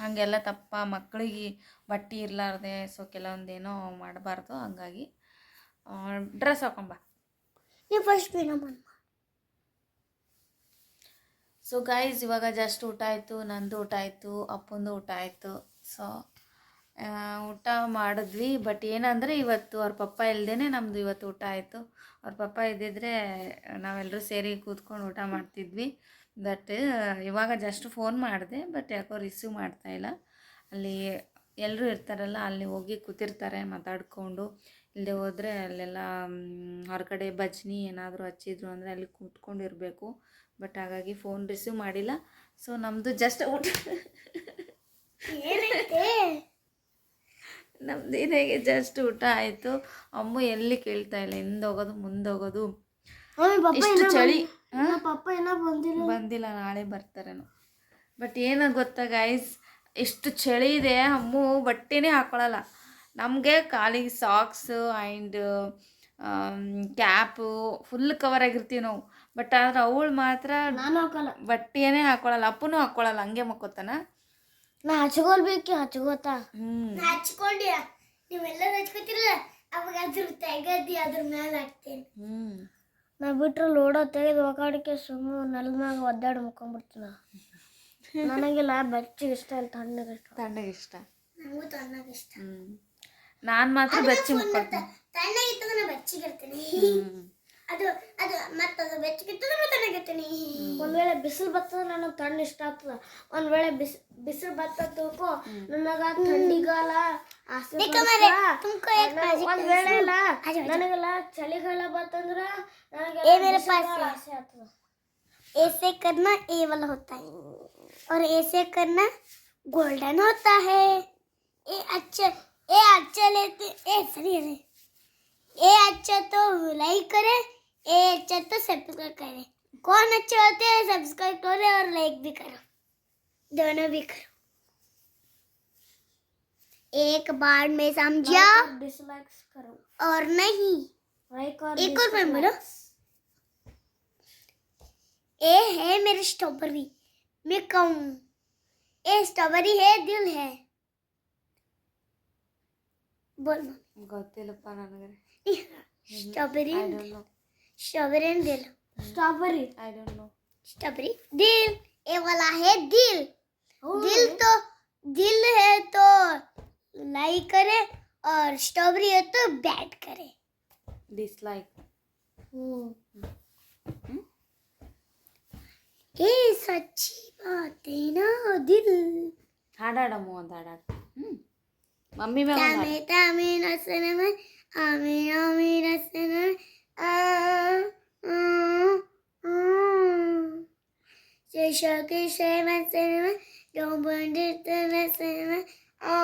ಹಂಗೆಲ್ಲ ತಪ್ಪ, ಮಕ್ಕಳಿಗೆ ಬಟ್ಟೆ ಇರಲಾರ್ದೆ ಸೊ ಕೆಲವೊಂದೇನೋ ಮಾಡಬಾರ್ದು. ಹಂಗಾಗಿ ಡ್ರೆಸ್ ಹಾಕೊಂಬ. ಸೊ ಗೈಸ್ ಇವಾಗ ಜಸ್ಟ್ ಊಟ ಆಯಿತು, ನಂದು ಊಟ ಆಯಿತು, ಅಪ್ಪಂದು ಊಟ ಆಯಿತು. ಸೊ ಊಟ ಮಾಡಿದ್ವಿ. ಬಟ್ ಏನಂದರೆ ಇವತ್ತು ಅವ್ರ ಪಪ್ಪ ಇಲ್ಲದೇ ನಮ್ಮದು ಇವತ್ತು ಊಟ ಆಯಿತು. ಅವ್ರ ಪಪ್ಪ ಇದ್ದಿದ್ರೆ ನಾವೆಲ್ಲರೂ ಸೇರಿ ಕೂತ್ಕೊಂಡು ಊಟ ಮಾಡ್ತಿದ್ವಿ. ಬಟ್ ಇವಾಗ ಜಸ್ಟ್ ಫೋನ್ ಮಾಡಿದೆ, ಬಟ್ ಯಾಕೋ ರಿಸೀವ್ ಮಾಡ್ತಾಯಿಲ್ಲ. ಅಲ್ಲಿ ಎಲ್ಲರೂ ಇರ್ತಾರಲ್ಲ, ಅಲ್ಲಿ ಹೋಗಿ ಕೂತಿರ್ತಾರೆ ಮಾತಾಡಿಕೊಂಡು. ಇಲ್ಲದೆ ಹೋದರೆ ಅಲ್ಲೆಲ್ಲ ಹೊರಗಡೆ ಭಜನಿ ಏನಾದರೂ ಹಚ್ಚಿದ್ರು ಅಂದರೆ ಅಲ್ಲಿ ಕೂತ್ಕೊಂಡಿರಬೇಕು. ಬಟ್ ಹಾಗಾಗಿ ಫೋನ್ ರಿಸೀವ್ ಮಾಡಿಲ್ಲ. ಸೊ ನಮ್ಮದು ಜಸ್ಟ್ ಊಟ ನಮ್ದು ಇದಾಗೆ ಜಸ್ಟ್ ಊಟ ಆಯಿತು. ಅಮ್ಮ ಎಲ್ಲಿ ಕೇಳ್ತಾ ಇಲ್ಲ, ಹಿಂದೋಗೋದು ಮುಂದೋಗೋದು. ಇಷ್ಟು ಚಳಿ ಬಂದಿಲ್ಲ, ನಾಳೆ ಬರ್ತಾರೇನೋ. ಬಟ್ ಏನೋ ಗೊತ್ತಾ ಗೈಸ್, ಎಷ್ಟು ಚಳಿ ಇದೆ, ಅಮ್ಮು ಬಟ್ಟೆನೇ ಹಾಕೊಳ್ಳಲ್ಲ. ನಮಗೆ ಕಾಲಿಗೆ socks and cap full cover ಆಗಿರ್ತೀವಿ ನಾವು. ಬಟ್ ಆದ್ರೆ ಅವಳು ಮಾತ್ರ ನಾನು ಹಾಕಲ್ಲ, ಬಟ್ಟೆನೇ ಹಾಕೊಳ್ಳಲ್ಲ. ಅಪ್ಪನೂ ಹಾಕೊಳ್ಳಲ್ಲ, ಹಂಗೆ ಮಕ್ಕೋತಾನ. ನಾ ಹಚ್ಕೊಳ್ಬೇಕು, ಹಚ್ಕೋತಾ ಹಚ್ಕೊಂಡಿ ನೀವೆಲ್ಲರೂ ಹಚ್ಕೋತಿರಲ್ಲ, ಅವಾಗ ಅದ್ರ ತೆಗದಿ ಅದ್ರ ಮೇಲೆ ಹಾಕ್ತೇನೆ. ನಾ ಬಿಟ್ರೆ ಲೋಡ ತೆಗೆದು ಒಕಾಡಿಕೆ ಸುಮ್ಮನೆ ನೆಲದ ಮ್ಯಾಗ ಒದ್ದಾಡಿ ಮುಕ್ಕೊಂಡ್ಬಿಡ್ತೀನಿ. ನನಗೆಲ್ಲ ಬೆಚ್ಚಗೆ ಇಷ್ಟ ಇಲ್ಲ, ತಣ್ಣಗೆ ಇಷ್ಟ. ನಂಗೂ ತಣ್ಣಗೆ ಇಷ್ಟ. ನಾನು ಮಾತ್ರ ಬೆಚ್ಚಿ ಮುಕ್ಕೊಳ್ತೀನಿ. ತಣ್ಣಗಿತ್ತಂದ್ರೆ ನಾ ಬೆಚ್ಚಗಿರ್ತೀನಿ. ಅದು ಅದು ಮತ್ತದು ಬೆಚ್ಚಗಿತ್ತಂದ್ರೆ ತಣ್ಣಗಿರ್ತೀನಿ. ಒಂದ್ ವೇಳೆ ಬಿಸಿಲು ಬರ್ತದ ನನಗೆ ತಣ್ಣ ಇಷ್ಟ ಆಗ್ತದ. ಒಂದ್ ವೇಳೆ ಬಿಸಿಲು ಬತ್ತ ತಿಳ್ಕೊ ನನಗ ಥಂಡಿಗಾಲ ಆಸೆ. ಒಂದ್ ವೇಳೆ ಇಲ್ಲ ನನಗೆಲ್ಲ ಚಳಿಗಾಲ ಬತ್ತಂದ್ರ ನನಗೆ ಆಸೆ ಆಗ್ತದ. ऐसे करना ए वाला होता है और ऐसे करना गोल्डन होता है. ए अच्छा लेते ए सॉरी ए अच्छा तो लाइक करे, ए अच्छा तो सब्सक्राइब करे. कौन अच्छे होते हैं सब्सक्राइब करो और लाइक भी करो, दोनों भी करो. एक बार में समझा डिसलाइक करो और नहीं. एक और मैं बोलो. ए है मेरी स्ट्रॉबेरी, मैं कहूँ ए स्ट्रॉबेरी है दिल है. बोल ಗೊತ್ತಿಲ್ಲಪ್ಪ ನನಗೆ. Strawberry I don't know. Strawberry दिल. Strawberry I don't know. Strawberry दिल, ए वाला है दिल. दिल तो दिल है तो लाइक करे और स्ट्रॉबेरी है तो बैट करे. ಡಿಸ್ಲೈಕ್. ये सच्ची बात है ना दिल. ಹಾಡಾಡಮ್ಮ ಒಂದು ಹಾಡಾಡ. ಮಮ್ಮಿ ಮ್ಯಾಗ तामे तामे नसने में आमे आमे नसने में आ शेषा के शे नसने में don't bend the नसने में आ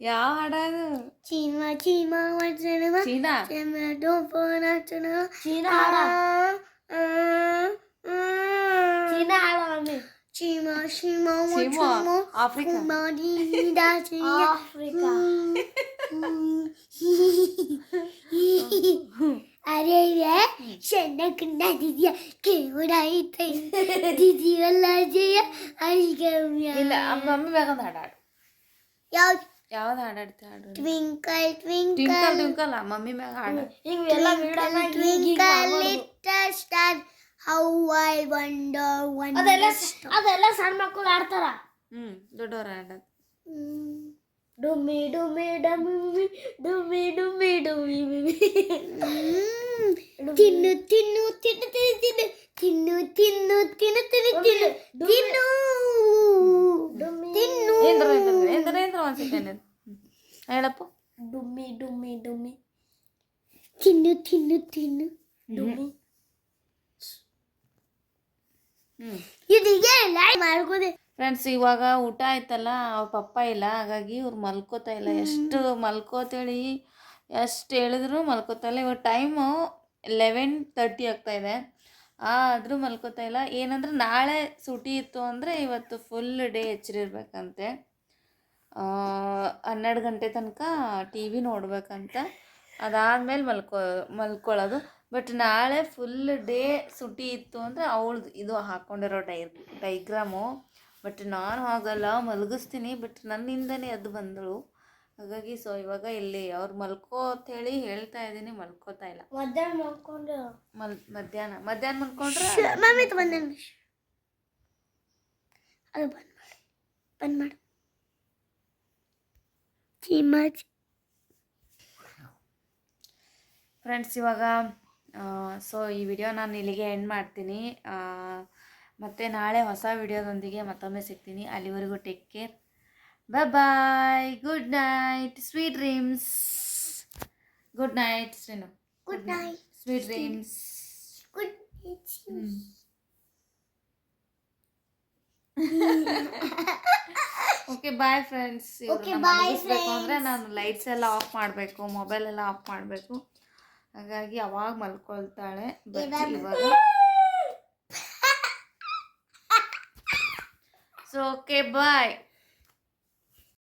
ಯಾವ ಹಾಡದು? चीमा चीमा नसने में ಚೀನಾ. चीमा don't put नसने में ಚೀನಾ ಹಾಡ ಚೀನಾ ಹಾಡ ಮಮ್ಮಿ. चीमा चीमा ಚೀಮಾ चीमा ಆಫ್ರಿಕಾ. ಆಫ್ರಿಕಾ. अरे ये शनकना दीदी के उड़ाई थे दीदी वाला जया आई गया. ಇಲ್ಲ ಮಮ್ಮಿ ಮ್ಯಾಗ ಒಂದು ಹಾಡಾಡು. यार ಯಾವ್ದು ಹಾಡಾಡ್ತಿ ಹಾಡು? Twinkle twinkle twinkle twinkle mummy ಮ್ಯಾಗ ಹಾಡು. ಹಿಂಗೆಲ್ಲ twinkle twinkle little star how I wonder ಅದೆಲ್ಲ wonder. ಅದೆಲ್ಲ ಸಣ್ಣ ಮಕ್ಕಳು ಆಡ್ತಾರ. ದೊಡ್ಡವ್ರ ಹಾಡೋದು. ಡುಮ್ಮಿ ಡುಮ್ಮಿ ಡಮ್ಮಿ ಡುಮ್ಮಿ ಡುಮ್ಮಿ ಡುಮ್ಮಿ ಡುಮ್ಮಿ. ತಿನ್ನು ತಿನ್ನು ತಿನ್ನು ತಿನ್ನು ತಿನ್ನು ತಿನ್ನು ತಿನ್ನು ತಿನ್ನು ತಿನ್ನು ತಿನ್ನು ತಿನ್ನು ಏನ್ರ ಒಂದು ಸೆಕೆಂಡ್ ಹೇಳಪ್ಪ. ಡುಮ್ಮಿ ಡುಮ್ಮಿ ಡುಮ್ಮಿ ತಿನ್ನು ತಿನ್ನು ತಿನ್ನು ಡುಮ್ಮಿ. ಇದೀಗೆ ಲೈಕ್ ಮಾಡ್ಕೋದೆ. ಫ್ರೆಂಡ್ಸ್ ಇವಾಗ ಊಟ ಆಯ್ತಲ್ಲ, ಅವ್ರ ಪಪ್ಪ ಇಲ್ಲ, ಹಾಗಾಗಿ ಇವ್ರು ಮಲ್ಕೋತಾ ಇಲ್ಲ. ಎಷ್ಟು ಮಲ್ಕೋತೇಳಿ ಎಷ್ಟು ಹೇಳಿದ್ರು ಮಲ್ಕೋತಾ ಇಲ್ಲ. ಇವಾಗ ಟೈಮು 11:30 ಆಗ್ತಾಯಿದೆ, ಆದರೂ ಮಲ್ಕೋತಾ ಇಲ್ಲ. ಏನಂದ್ರೆ ನಾಳೆ ಸೂಟಿ ಇತ್ತು ಅಂದರೆ ಇವತ್ತು ಫುಲ್ ಡೇ ಎಚ್ಚರಿರ್ಬೇಕಂತೆ. 12 ಗಂಟೆ ತನಕ ಟಿ ವಿ ನೋಡ್ಬೇಕಂತ, ಅದಾದಮೇಲೆ ಮಲ್ಕೊಳ್ಳೋದು. ಬಟ್ ನಾಳೆ ಫುಲ್ ಡೇ ಸೂಟಿ ಇತ್ತು ಅಂದರೆ ಅವಳದು ಇದು ಹಾಕ್ಕೊಂಡಿರೋ ಡೈಗ್ರಾಮು. ಬಟ್ ನಾನು ಹಾಗಲ್ಲ, ಮಲಗಿಸ್ತೀನಿ. ಬಟ್ ನನ್ನಿಂದನೇ ಎದ್ದು ಬಂದಳು, ಹಾಗಾಗಿ ಸೊ ಇವಾಗ ಇಲ್ಲಿ ಅವ್ರು ಮಲ್ಕೋ ಅಂತ ಹೇಳಿ ಹೇಳ್ತಾ ಇದ್ದೀನಿ, ಮಲ್ಕೋತಾ ಇಲ್ಲ. ಮಧ್ಯಾಹ್ನ ಮಾಡ್ಕೊಂಡು ಮಧ್ಯಾಹ್ನ ಮಲ್ಕೊಂಡ್ರೆ ಮಮ್ಮಿ ಒಂದು ನಿಮಿಷ ಅದು ಬಂದ್ ಮಾಡು ಚಿಮ್ಮಚ್. ಫ್ರೆಂಡ್ಸ್ ಇವಾಗ ಸೊ ಈ ವಿಡಿಯೋ ನಾನು ಇಲ್ಲಿಗೆ ಎಂಡ್ ಮಾಡ್ತೀನಿ. ಮತ್ತು ನಾಳೆ ಹೊಸ ವಿಡಿಯೋದೊಂದಿಗೆ ಮತ್ತೊಮ್ಮೆ ಸಿಗ್ತೀನಿ. ಅಲ್ಲಿವರೆಗೂ take care, bye, good night, sweet dreams. Good night Srinu. Good night, sweet dreams. Good night. Okay bye friends. Okay, bye, ಅಂದರೆ ನಾನು ಲೈಟ್ಸ್ ಎಲ್ಲ ಆಫ್ ಮಾಡಬೇಕು, ಮೊಬೈಲ್ ಎಲ್ಲ ಆಫ್ ಮಾಡಬೇಕು. ಹಾಗಾಗಿ ಅವಾಗ ಮಲ್ಕೊಳ್ತಾಳೆ. ಇವಾಗ ಸೊ ಓಕೆ ಬಾಯ್.